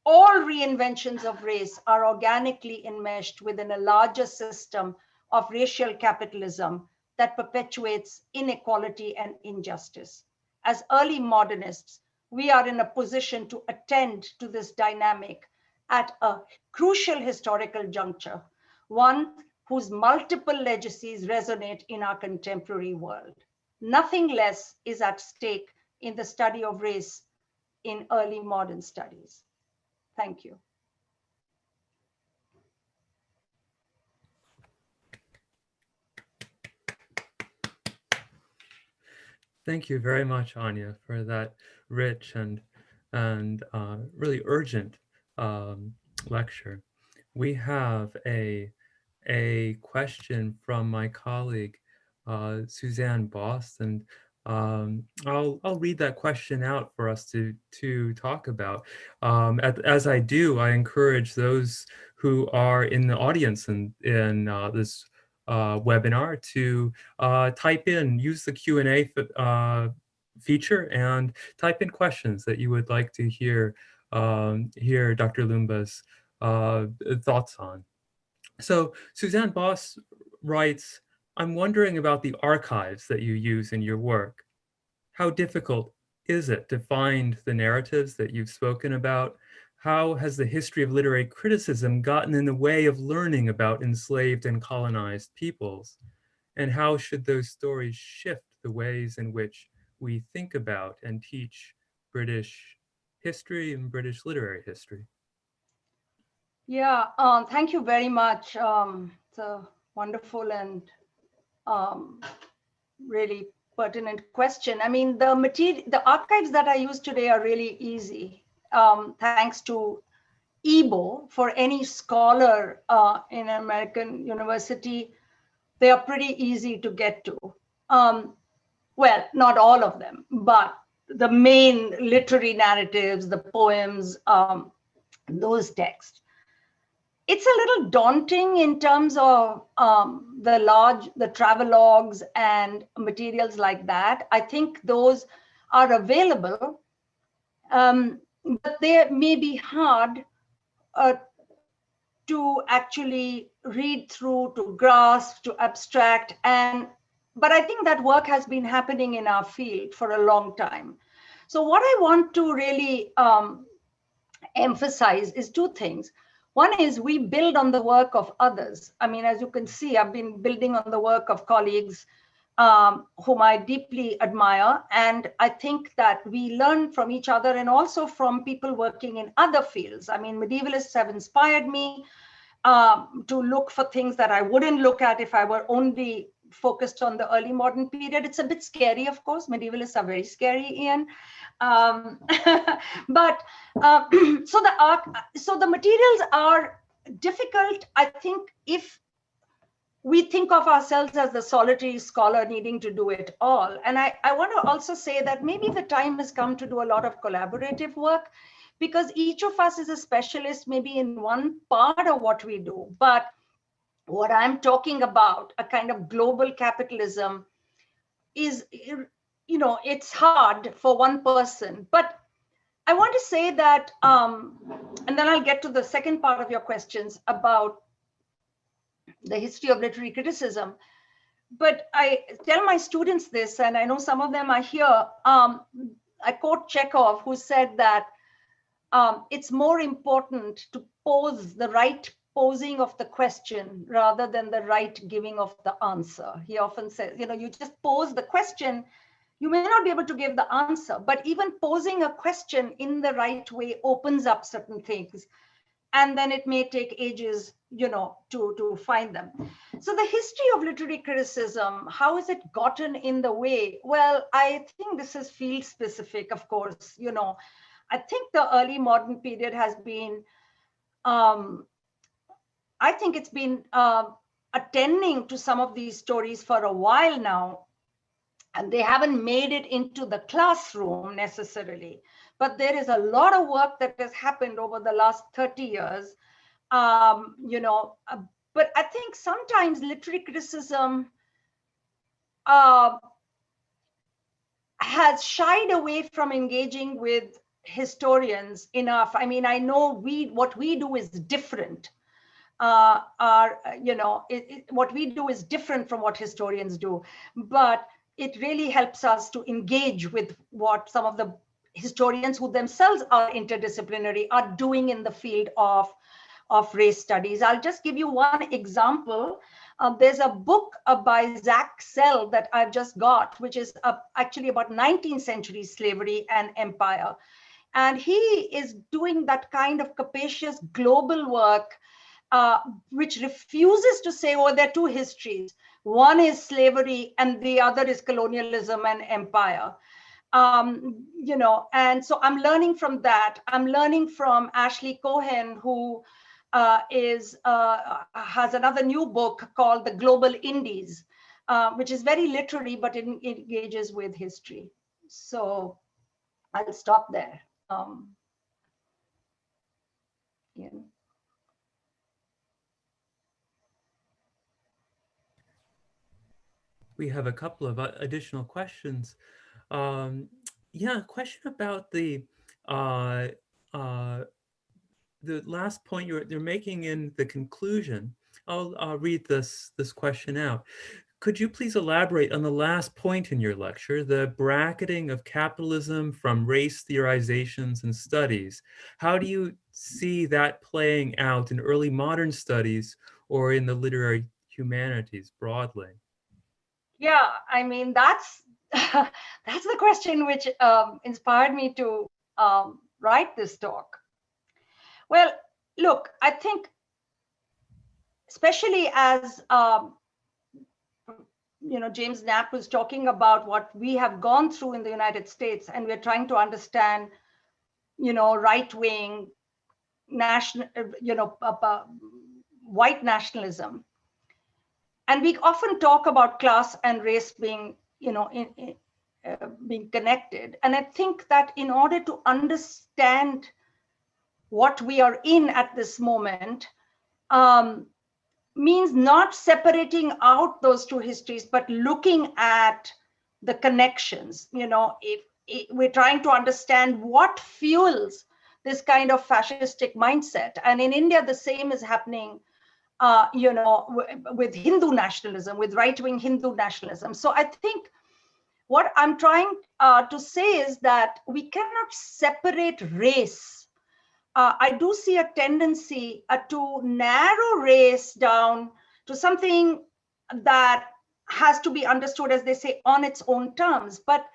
D: All reinventions of race are organically enmeshed within a larger system of racial capitalism that perpetuates inequality and injustice. As early modernists, we are in a position to attend to this dynamic at a crucial historical juncture, one whose multiple legacies resonate in our contemporary world. Nothing less is at stake in the study of race in early modern studies. Thank you.
B: Thank you very much, Anya, for that rich and really urgent lecture. We have a question from my colleague Suzanne Boss, and I'll read that question out for us to talk about. As I do, I encourage those who are in the audience in this webinar to type in, use the Q&A feature and type in questions that you would like to hear Dr. Loomba's thoughts on. So Suzanne Boss writes, I'm wondering about the archives that you use in your work. How difficult is it to find the narratives that you've spoken about? How has the history of literary criticism gotten in the way of learning about enslaved and colonized peoples? And how should those stories shift the ways in which we think about and teach British history and British literary history?
D: Yeah, thank you very much. It's a wonderful and really pertinent question. I mean, the archives that I use today are really easy, thanks to EBO. For any scholar in an American university, they are pretty easy to get to. Well, not all of them, but the main literary narratives, the poems, those texts. It's a little daunting in terms of the travelogues and materials like that. I think those are available, but they may be hard to actually read through, to grasp, to abstract. But I think that work has been happening in our field for a long time. So what I want to really emphasize is two things. One is we build on the work of others. I mean, as you can see, I've been building on the work of colleagues whom I deeply admire. And I think that we learn from each other and also from people working in other fields. I mean, medievalists have inspired me to look for things that I wouldn't look at if I were only focused on the early modern period. It's a bit scary, of course. Medievalists are very scary, Ian. But so the materials are difficult, I think, if we think of ourselves as the solitary scholar needing to do it all. And I want to also say that maybe the time has come to do a lot of collaborative work, because each of us is a specialist maybe in one part of what we do. But what I'm talking about, a kind of global capitalism, is, you know, it's hard for one person. But I want to say that, and then I'll get to the second part of your questions about the history of literary criticism. But I tell my students this, and I know some of them are here. I quote Chekhov, who said that it's more important to pose the right posing of the question rather than the right giving of the answer. He often says, you know, you just pose the question, you may not be able to give the answer, but even posing a question in the right way opens up certain things. And then it may take ages, you know, to find them. So the history of literary criticism, how has it gotten in the way? Well, I think this is field specific, of course. You know, I think the early modern period has been, I think it's been attending to some of these stories for a while now, and they haven't made it into the classroom necessarily. But there is a lot of work that has happened over the last 30 years, you know. But I think sometimes literary criticism has shied away from engaging with historians enough. I mean, I know what we do is different. What we do is different from what historians do, but it really helps us to engage with what some of the historians who themselves are interdisciplinary are doing in the field of race studies. I'll just give you one example. There's a book by Zach Sell that I've just got, which is actually about 19th century slavery and empire. And he is doing that kind of capacious global work, which refuses to say, oh, there are two histories, One is slavery and the other is colonialism and empire. And so I'm learning from that. I'm learning from Ashley Cohen, who has another new book called The Global Indies, which is very literary, but it engages with history. So I'll stop there. Yeah.
B: We have a couple of additional questions. Yeah, a question about the last point you're making in the conclusion. I'll read this question out. Could you please elaborate on the last point in your lecture, the bracketing of capitalism from race theorizations and studies? How do you see that playing out in early modern studies or in the literary humanities broadly?
D: Yeah, I mean, that's that's the question which inspired me to write this talk. Well, look, I think, especially as James Knapp was talking about what we have gone through in the United States, and we're trying to understand, right-wing national, white nationalism. And we often talk about class and race being, being connected. And I think that in order to understand what we are in at this moment, means not separating out those two histories, but looking at the connections. If we're trying to understand what fuels this kind of fascistic mindset. And in India, the same is happening, with Hindu nationalism, with right-wing Hindu nationalism. So I think what I'm trying to say is that we cannot separate race. I do see a tendency to narrow race down to something that has to be understood, as they say, on its own terms. But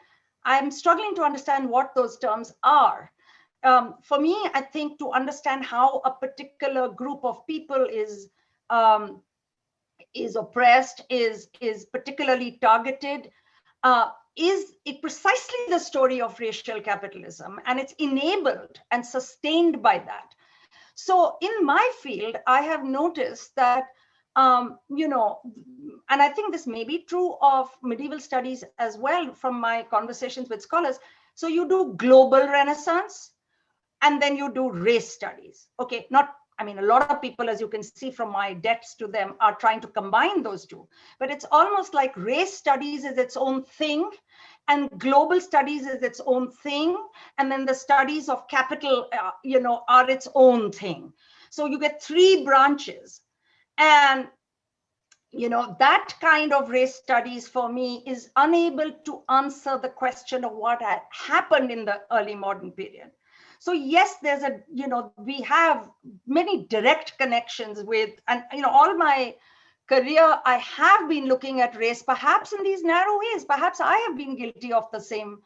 D: I'm struggling to understand what those terms are. For me, I think to understand how a particular group of people is oppressed, is particularly targeted, is it precisely the story of racial capitalism, and it's enabled and sustained by that. So in my field, I have noticed that, and I think this may be true of medieval studies as well from my conversations with scholars. So you do global Renaissance, and then you do race studies. Okay, a lot of people, as you can see from my debts to them, are trying to combine those two. But it's almost like race studies is its own thing, and global studies is its own thing, and then the studies of capital, are its own thing. So you get three branches. And that kind of race studies for me is unable to answer the question of what had happened in the early modern period. So yes, there's we have many direct connections with, and all my career, I have been looking at race, perhaps in these narrow ways. Perhaps I have been guilty of the same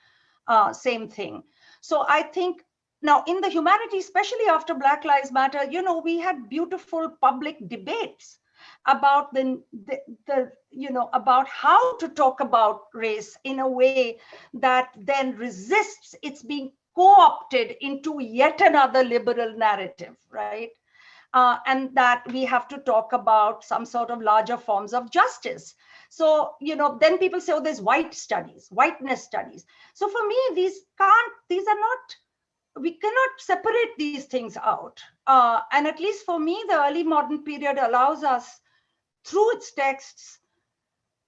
D: thing. So I think now in the humanities, especially after Black Lives Matter, we had beautiful public debates about about how to talk about race in a way that then resists its being co-opted into yet another liberal narrative, right? And that we have to talk about some sort of larger forms of justice. So, then people say, oh, there's whiteness studies. So for me, we cannot separate these things out. And at least for me, the early modern period allows us, through its texts,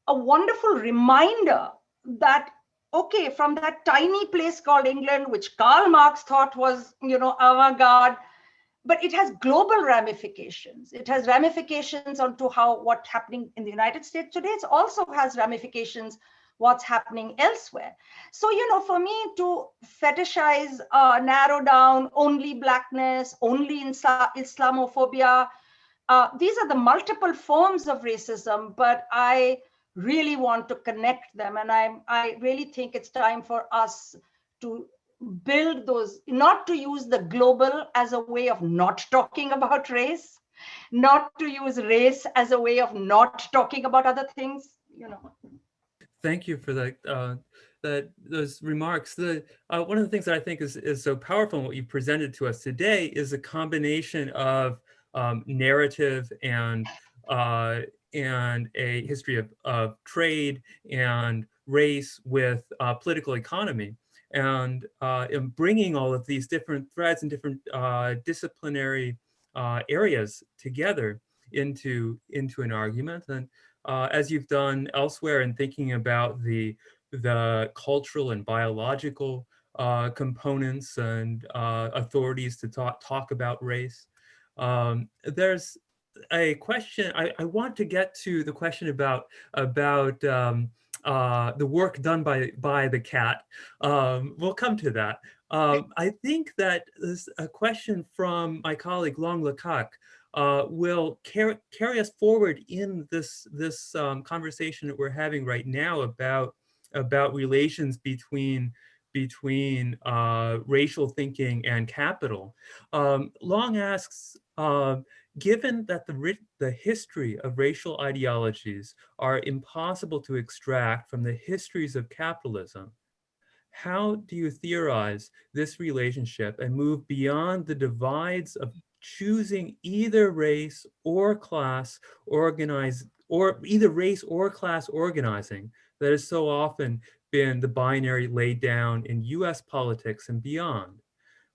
D: a wonderful reminder that, okay, from that tiny place called England, which Karl Marx thought was, avant-garde, but it has global ramifications. It has ramifications onto what's happening in the United States today. It also has ramifications what's happening elsewhere. So, for me to fetishize, narrow down only Blackness, only Islamophobia, these are the multiple forms of racism, but I really want to connect them. And I really think it's time for us to build those, not to use the global as a way of not talking about race, not to use race as a way of not talking about other things, you know.
B: Thank you for those remarks. One of the things that I think is so powerful in what you presented to us today is a combination of narrative and a history of trade and race with political economy, and in bringing all of these different threads and different disciplinary areas together into an argument. And as you've done elsewhere in thinking about the cultural and biological components and authorities to talk about race. There's a question, I want to get to the question about the work done by the cat. We'll come to that. I think that there's a question from my colleague Long Lecoq will carry us forward in this conversation that we're having right now about relations between racial thinking and capital. Long asks, given that the history of racial ideologies are impossible to extract from the histories of capitalism, how do you theorize this relationship and move beyond the divides of choosing either race or class organizing that has so often been the binary laid down in US politics and beyond?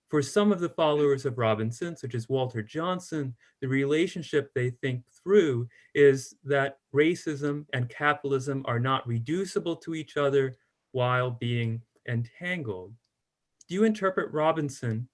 B: For some of the followers of Robinson, such as Walter Johnson, the relationship they think through is that racism and capitalism are not reducible to each other while being entangled. Do you interpret Robinson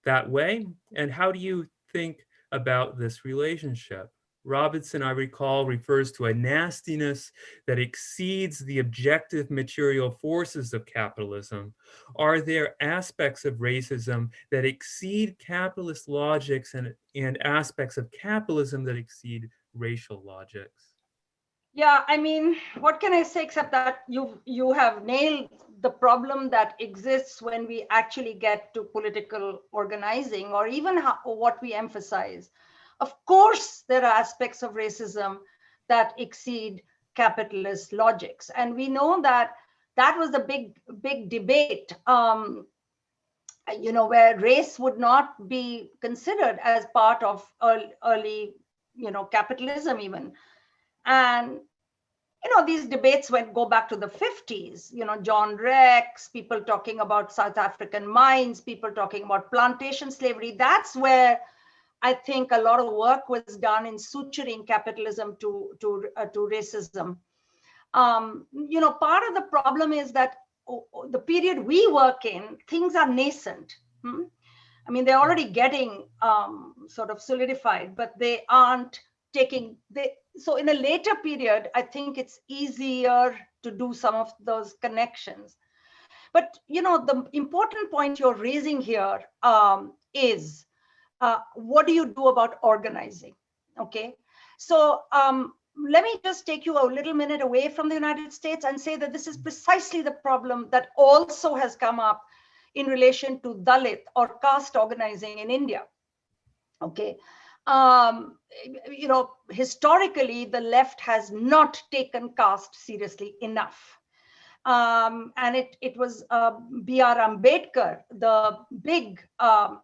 B: that way? And how do you think about this relationship? Robinson, I recall, refers to a nastiness that exceeds the objective material forces of capitalism. Are there aspects of racism that exceed capitalist logics and aspects of capitalism that exceed racial logics?
D: Yeah, I mean, what can I say except that you have nailed the problem that exists when we actually get to political organizing, or even what we emphasize. Of course, there are aspects of racism that exceed capitalist logics. And we know that that was the big debate, where race would not be considered as part of early capitalism even. And these debates go back to the 50s, John Rex, people talking about South African mines, people talking about plantation slavery. That's where I think a lot of work was done in suturing capitalism to racism. Part of the problem is that the period we work in, things are nascent. I mean, they're already getting sort of solidified, but they aren't so in a later period, I think it's easier to do some of those connections. But, the important point you're raising here is, what do you do about organizing? Okay, so let me just take you a little minute away from the United States and say that this is precisely the problem that also has come up in relation to Dalit or caste organizing in India. Okay, historically, the left has not taken caste seriously enough. And it was B.R. Ambedkar, the big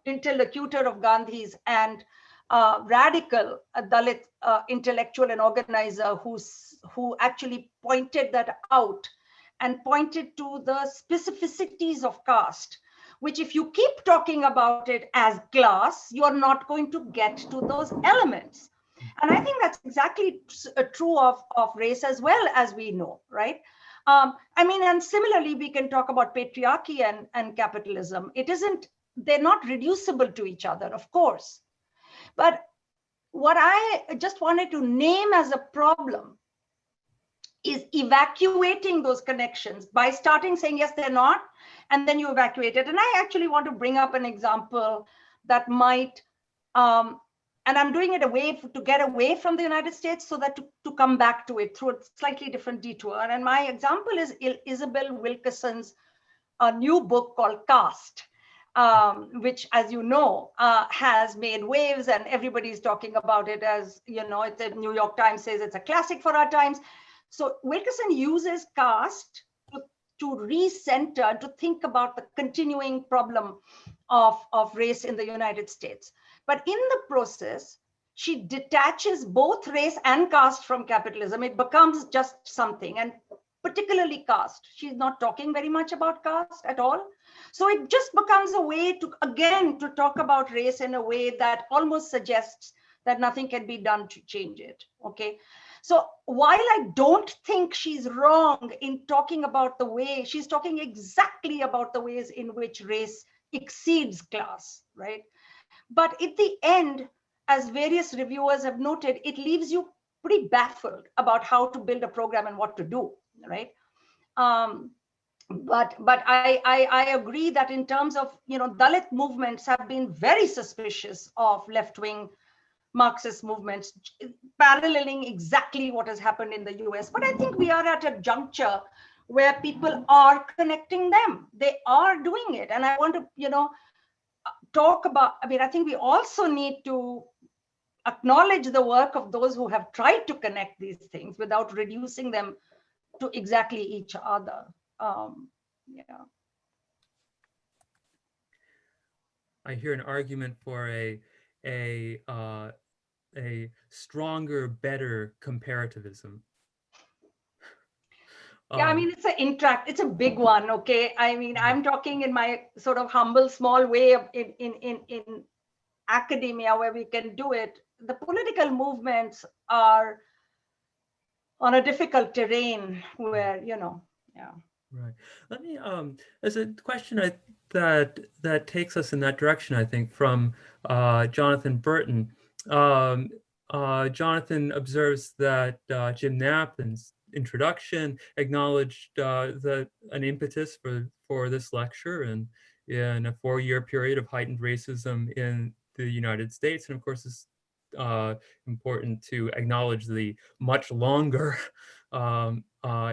D: interlocutor of Gandhi's and radical Dalit intellectual and organizer who actually pointed that out and pointed to the specificities of caste, which if you keep talking about it as class, you're not going to get to those elements. And I think that's exactly true of race as well, as we know, right? And similarly, we can talk about patriarchy and capitalism. They're not reducible to each other, of course. But what I just wanted to name as a problem is evacuating those connections by starting saying, yes, they're not, and then you evacuate it. And I actually want to bring up an example that might, and I'm doing it to get away from the United States so that to come back to it through a slightly different detour. And my example is Isabel Wilkerson's new book called Caste. which, as you know, has made waves, and everybody's talking about it as, the New York Times says it's a classic for our times. So Wilkerson uses caste to recenter, to think about the continuing problem of race in the United States. But in the process, she detaches both race and caste from capitalism. It becomes just something, and particularly caste. She's not talking very much about caste at all. So it just becomes a way to, again, to talk about race in a way that almost suggests that nothing can be done to change it, okay? So while I don't think she's wrong in talking about the way, she's talking exactly about the ways in which race exceeds class, right? But at the end, as various reviewers have noted, it leaves you pretty baffled about how to build a program and what to do, right? But I agree that in terms of, Dalit movements have been very suspicious of left-wing Marxist movements, paralleling exactly what has happened in the US. But I think we are at a juncture where people are connecting them. They are doing it. And I want to, talk about, I think we also need to acknowledge the work of those who have tried to connect these things without reducing them to exactly each other. Yeah.
B: I hear an argument for a stronger, better comparativism.
D: Yeah, it's a big one, okay? I'm talking in my sort of humble, small way of in academia where we can do it. The political movements are on a difficult terrain where, yeah.
B: Right. Let me, there's a question that takes us in that direction, I think, from Jonathan Burton. Jonathan observes that Jim Nappen's introduction acknowledged an impetus for this lecture and in a 4-year period of heightened racism in the United States. And of course, it's important to acknowledge the much longer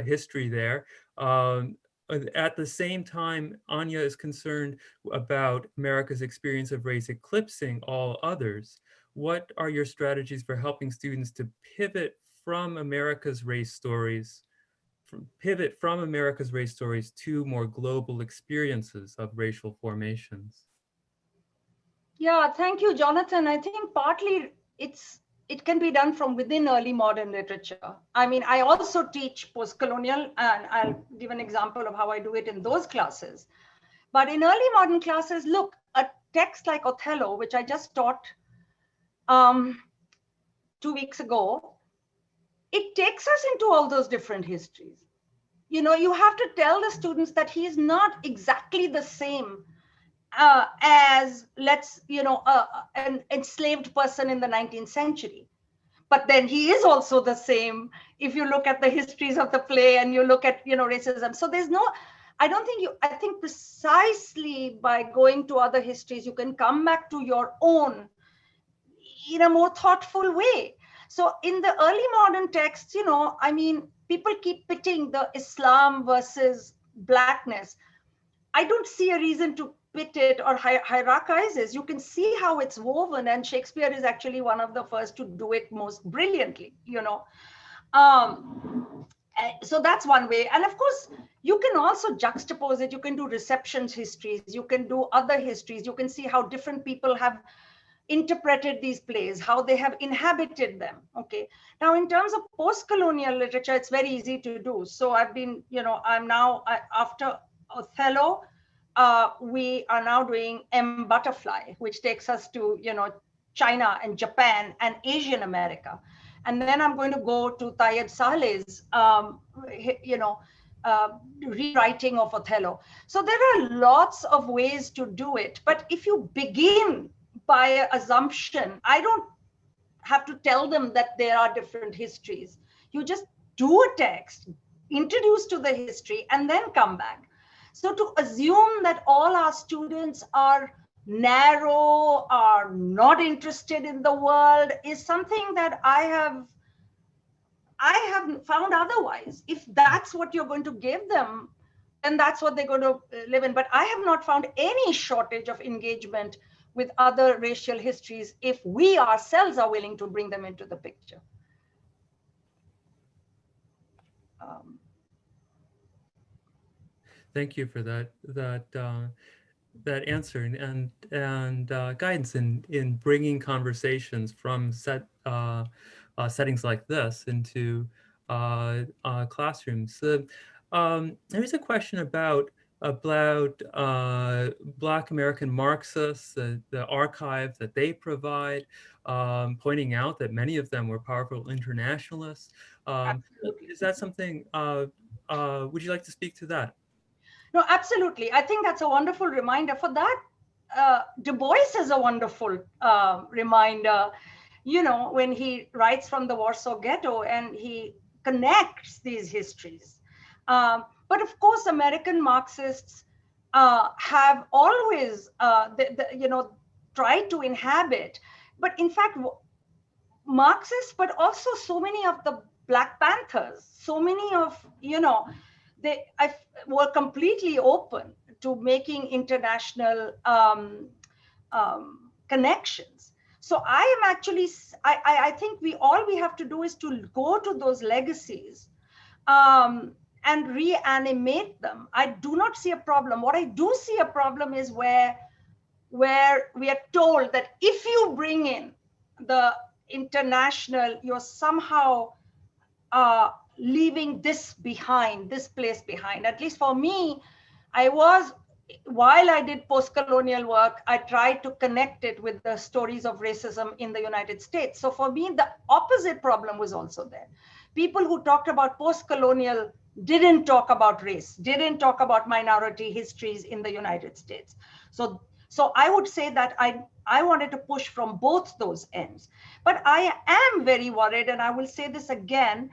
B: history there. At the same time, Anya is concerned about America's experience of race eclipsing all others. What are your strategies for helping students to pivot from America's race stories, to more global experiences of racial formations?
D: Yeah, thank you, Jonathan. I think partly it can be done from within early modern literature. I also teach postcolonial, and I'll give an example of how I do it in those classes. But in early modern classes, look, a text like Othello, which I just taught 2 weeks ago, it takes us into all those different histories. You have to tell the students that he is not exactly the same as, an enslaved person in the 19th century. But then he is also the same if you look at the histories of the play and you look at, racism. So there's no, I think precisely by going to other histories, you can come back to your own in a more thoughtful way. So in the early modern texts, people keep pitting the Islam versus Blackness. I don't see a reason to pit it or hierarchize it. You can see how it's woven, and Shakespeare is actually one of the first to do it most brilliantly, So that's one way. And of course, you can also juxtapose it. You can do receptions histories. You can do other histories. You can see how different people have interpreted these plays, how they have inhabited them. Okay. Now, in terms of post-colonial literature, it's very easy to do. So I've been, after Othello, we are now doing M. Butterfly, which takes us to, China and Japan and Asian America. And then I'm going to go to Tayeb Saleh's, rewriting of Othello. So there are lots of ways to do it. But if you begin by assumption, I don't have to tell them that there are different histories. You just do a text, introduce to the history, and then come back. So to assume that all our students are narrow, are not interested in the world, is something that I have found otherwise. If that's what you're going to give them, then that's what they're going to live in. But I have not found any shortage of engagement with other racial histories if we ourselves are willing to bring them into the picture.
B: Thank you for that answer and guidance in bringing conversations from settings like this into classrooms. There's a question about Black American Marxists, the archive that they provide, pointing out that many of them were powerful internationalists. Is that something, would you like to speak to that?
D: No, absolutely. I think that's a wonderful reminder. For that, Du Bois is a wonderful reminder, you know, when he writes from the Warsaw Ghetto and he connects these histories. But of course, American Marxists have always, you know, tried to inhabit. But in fact, Marxists, but also so many of the Black Panthers, so many of, you know, they were completely open to making international connections. So I am actually, I think all we have to do is to go to those legacies and reanimate them. I do not see a problem. What I do see a problem is where we are told that if you bring in the international, you're somehow leaving this behind, this place behind. At least for me, while I did post-colonial work, I tried to connect it with the stories of racism in the United States. So for me, the opposite problem was also there. People who talked about post-colonial didn't talk about race, didn't talk about minority histories in the United States. So I would say that I wanted to push from both those ends. But I am very worried, and I will say this again.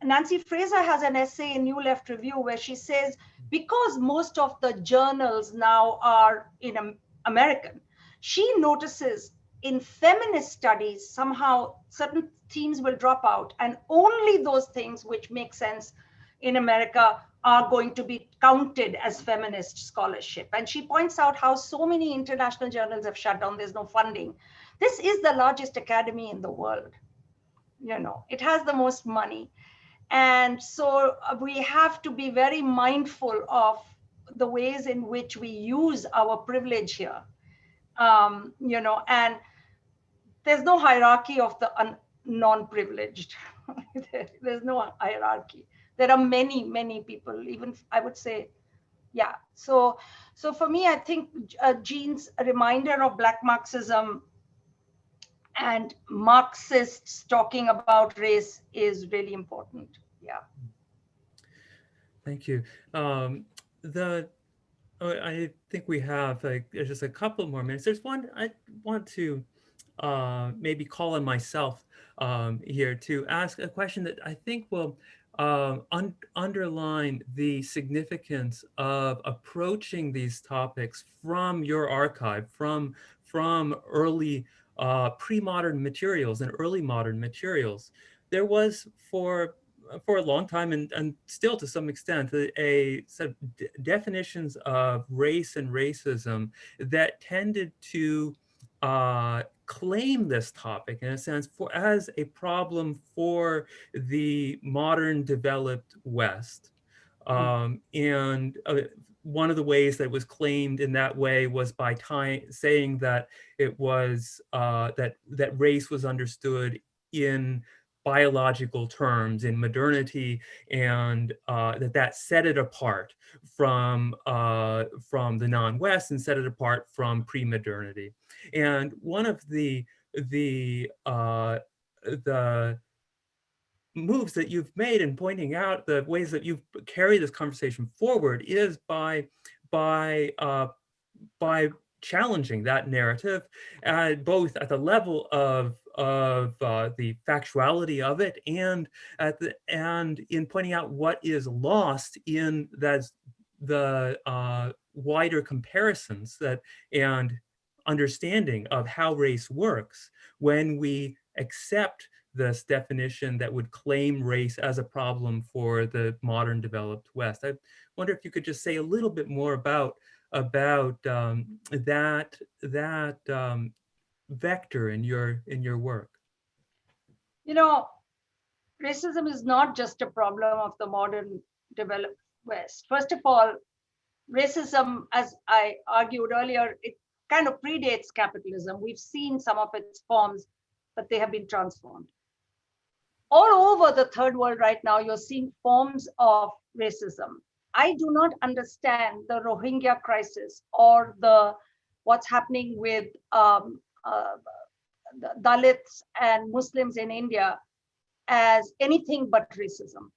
D: Nancy Fraser has an essay in New Left Review where she says, because most of the journals now are in American, she notices in feminist studies, somehow certain themes will drop out, and only those things which make sense in America are going to be counted as feminist scholarship. And she points out how so many international journals have shut down, there's no funding. This is the largest academy in the world. You know, it has the most money. And so we have to be very mindful of the ways in which we use our privilege here. You know, and there's no hierarchy of the non-privileged. There's no hierarchy. There are many, many people, even I would say, yeah. So for me, I think Jean's reminder of Black Marxism and Marxists talking about race is really important. Yeah.
B: Thank you. I think we have just a couple more minutes. There's one I want to maybe call on myself here to ask a question that I think will underline the significance of approaching these topics from your archive, from early pre-modern materials and early modern materials. There was for a long time and still to some extent a set of definitions of race and racism that tended to claim this topic in a sense as a problem for the modern developed West. And one of the ways that it was claimed in that way was by saying that it was that race was understood in biological terms, in modernity, and that set it apart from the non-West and set it apart from pre-modernity. And one of the moves that you've made in pointing out the ways that you've carried this conversation forward is by challenging that narrative, both at the level of the factuality of it and in pointing out what is lost in the wider comparisons and understanding of how race works when we accept this definition that would claim race as a problem for the modern developed West. I wonder if you could just say a little bit more about that vector in your work.
D: You know, racism is not just a problem of the modern developed West. First of all, racism, as I argued earlier, it kind of predates capitalism. We've seen some of its forms, but they have been transformed. All over the third world right now, you're seeing forms of racism. I do not understand the Rohingya crisis or what's happening with the Dalits and Muslims in India as anything but racism.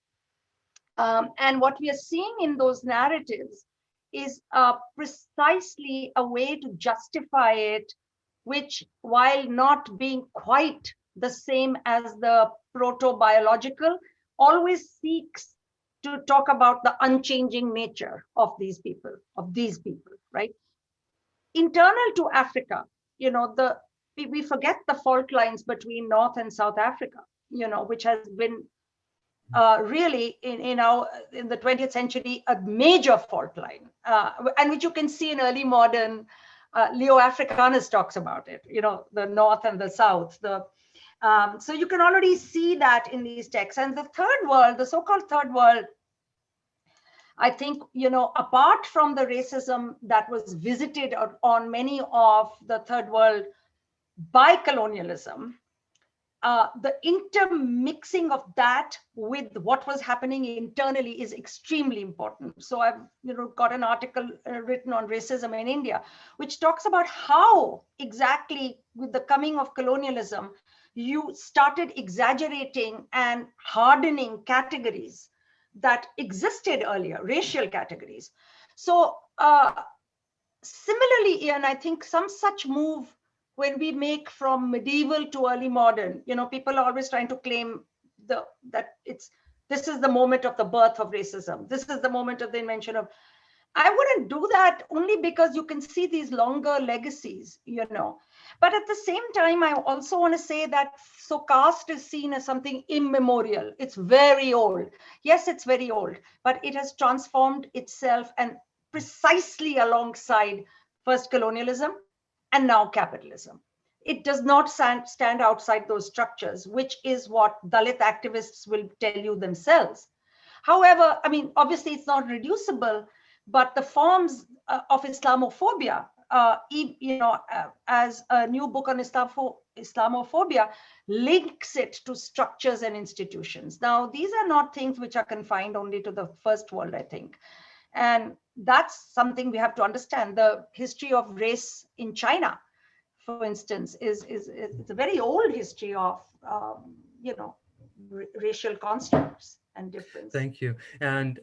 D: And what we are seeing in those narratives is precisely a way to justify it, which, while not being quite the same as the proto-biological, always seeks to talk about the unchanging nature of these people, right? Internal to Africa, we forget the fault lines between North and South Africa, which has been really in the 20th century a major fault line, and which you can see in early modern Leo Africanus talks about it, the North and the South. So you can already see that in these texts. And the third world, the so-called third world, I think, apart from the racism that was visited on many of the third world by colonialism, the intermixing of that with what was happening internally is extremely important. So I've got an article written on racism in India, which talks about how exactly with the coming of colonialism, you started exaggerating and hardening categories that existed earlier, racial categories. So similarly, Ian, I think some such move when we make from medieval to early modern, people are always trying to claim that this is the moment of the birth of racism. This is the moment of the invention of. I wouldn't do that only because you can see these longer legacies, But at the same time, I also want to say that so caste is seen as something immemorial. It's very old. Yes, it's very old, but it has transformed itself and precisely alongside first colonialism and now capitalism. It does not stand outside those structures, which is what Dalit activists will tell you themselves. However, I mean, obviously it's not reducible, but the forms of Islamophobia, as a new book on Islamophobia links it to structures and institutions. Now, these are not things which are confined only to the first world, I think. And that's something we have to understand. The history of race in China, for instance, it's a very old history of, racial constructs and difference.
B: Thank you. And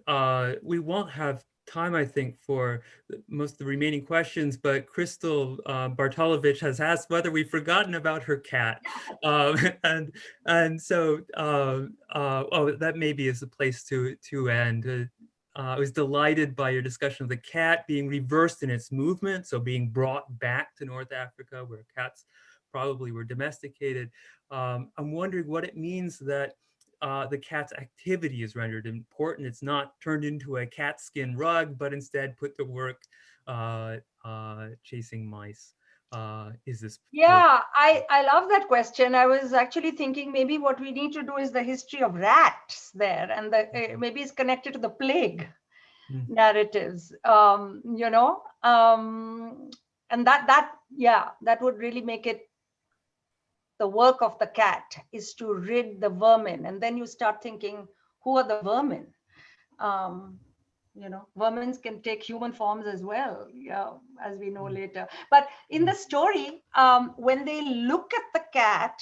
B: we won't have time, I think, for most of the remaining questions, but Crystal Bartolovich has asked whether we've forgotten about her cat. And so, that maybe is the place to end. I was delighted by your discussion of the cat being reversed in its movement, so being brought back to North Africa where cats probably were domesticated. I'm wondering what it means that the cat's activity is rendered important. It's not turned into a cat skin rug, but instead put to work chasing mice. Is this?
D: Yeah, I love that question. I was actually thinking maybe what we need to do is the history of rats there, and maybe it's connected to the plague narratives, and that would really make it. The work of the cat is to rid the vermin, and then you start thinking, who are the vermin? Vermin can take human forms as well, as we know later. But in the story, when they look at the cat,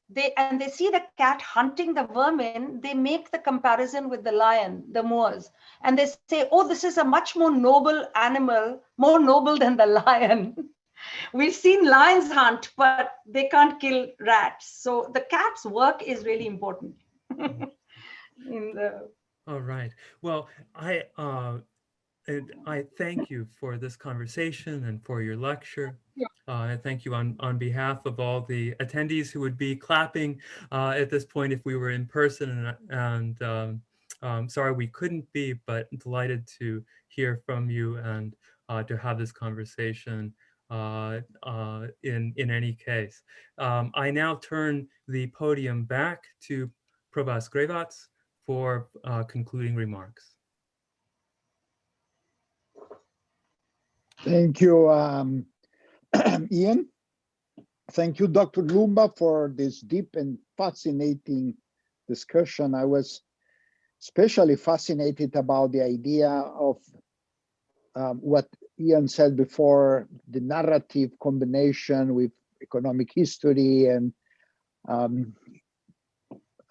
D: they see the cat hunting the vermin, they make the comparison with the lion, the Moors, and they say, oh, this is a much more noble animal, more noble than the lion. We've seen lions hunt, but they can't kill rats. So the cat's work is really important.
B: All right. Well, I thank you for this conversation and for your lecture.
D: Yeah.
B: And thank you on behalf of all the attendees who would be clapping at this point if we were in person. And sorry we couldn't be, but delighted to hear from you and to have this conversation in any case. I now turn the podium back to Provost Grevats for concluding remarks.
A: Thank you, Ian. Thank you, Dr. Loomba, for this deep and fascinating discussion. I was especially fascinated about the idea of what Ian said before, the narrative combination with economic history. And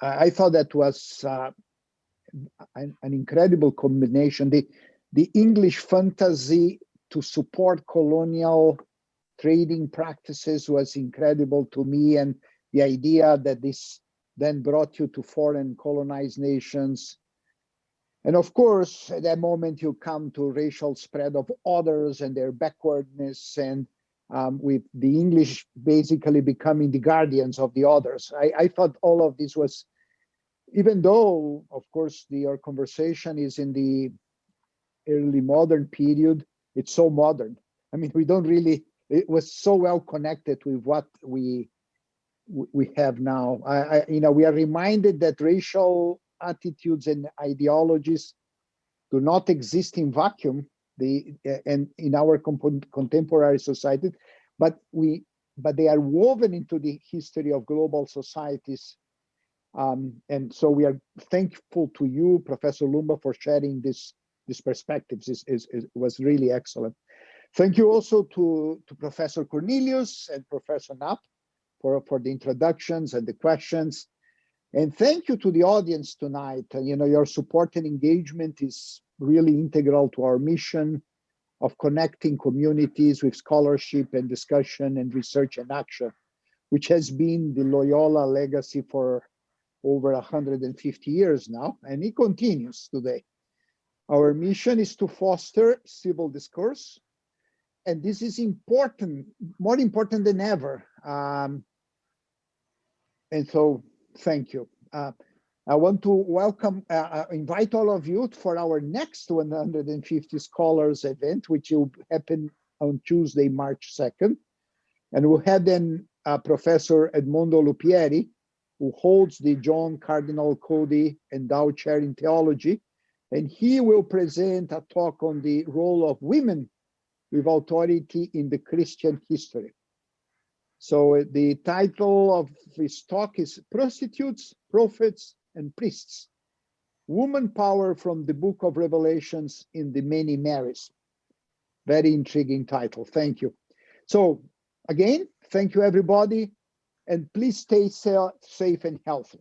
A: I thought that was an incredible combination. The English fantasy to support colonial trading practices was incredible to me, and the idea that this then brought you to foreign colonized nations. And of course, at that moment, you come to racial spread of others and their backwardness, and with the English basically becoming the guardians of the others. I thought all of this was, even though, of course, our conversation is in the early modern period, it's so modern. I mean, we don't really, it was so well connected with what we have now. We are reminded that racial attitudes and ideologies do not exist in vacuum. And in our contemporary society, but they are woven into the history of global societies. And so we are thankful to you, Professor Loomba, for sharing these perspectives. It was really excellent. Thank you also to Professor Cornelius and Professor Knapp for the introductions and the questions. And thank you to the audience tonight. Your support and engagement is really integral to our mission of connecting communities with scholarship and discussion and research and action, which has been the Loyola legacy for over 150 years now, and it continues today. Our mission is to foster civil discourse, and this is important, more important than ever. And so, thank you. I want to invite all of you for our next 150 Scholars event, which will happen on Tuesday, March 2nd. And we'll have then Professor Edmondo Lupieri, who holds the John Cardinal Cody Endowed Chair in Theology. And he will present a talk on the role of women with authority in the Christian history. So the title of his talk is Prostitutes, Prophets, and Priests, Woman Power from the Book of Revelations in the Many Marys. Very intriguing title. Thank you. So again, thank you, everybody, and please stay safe and healthy.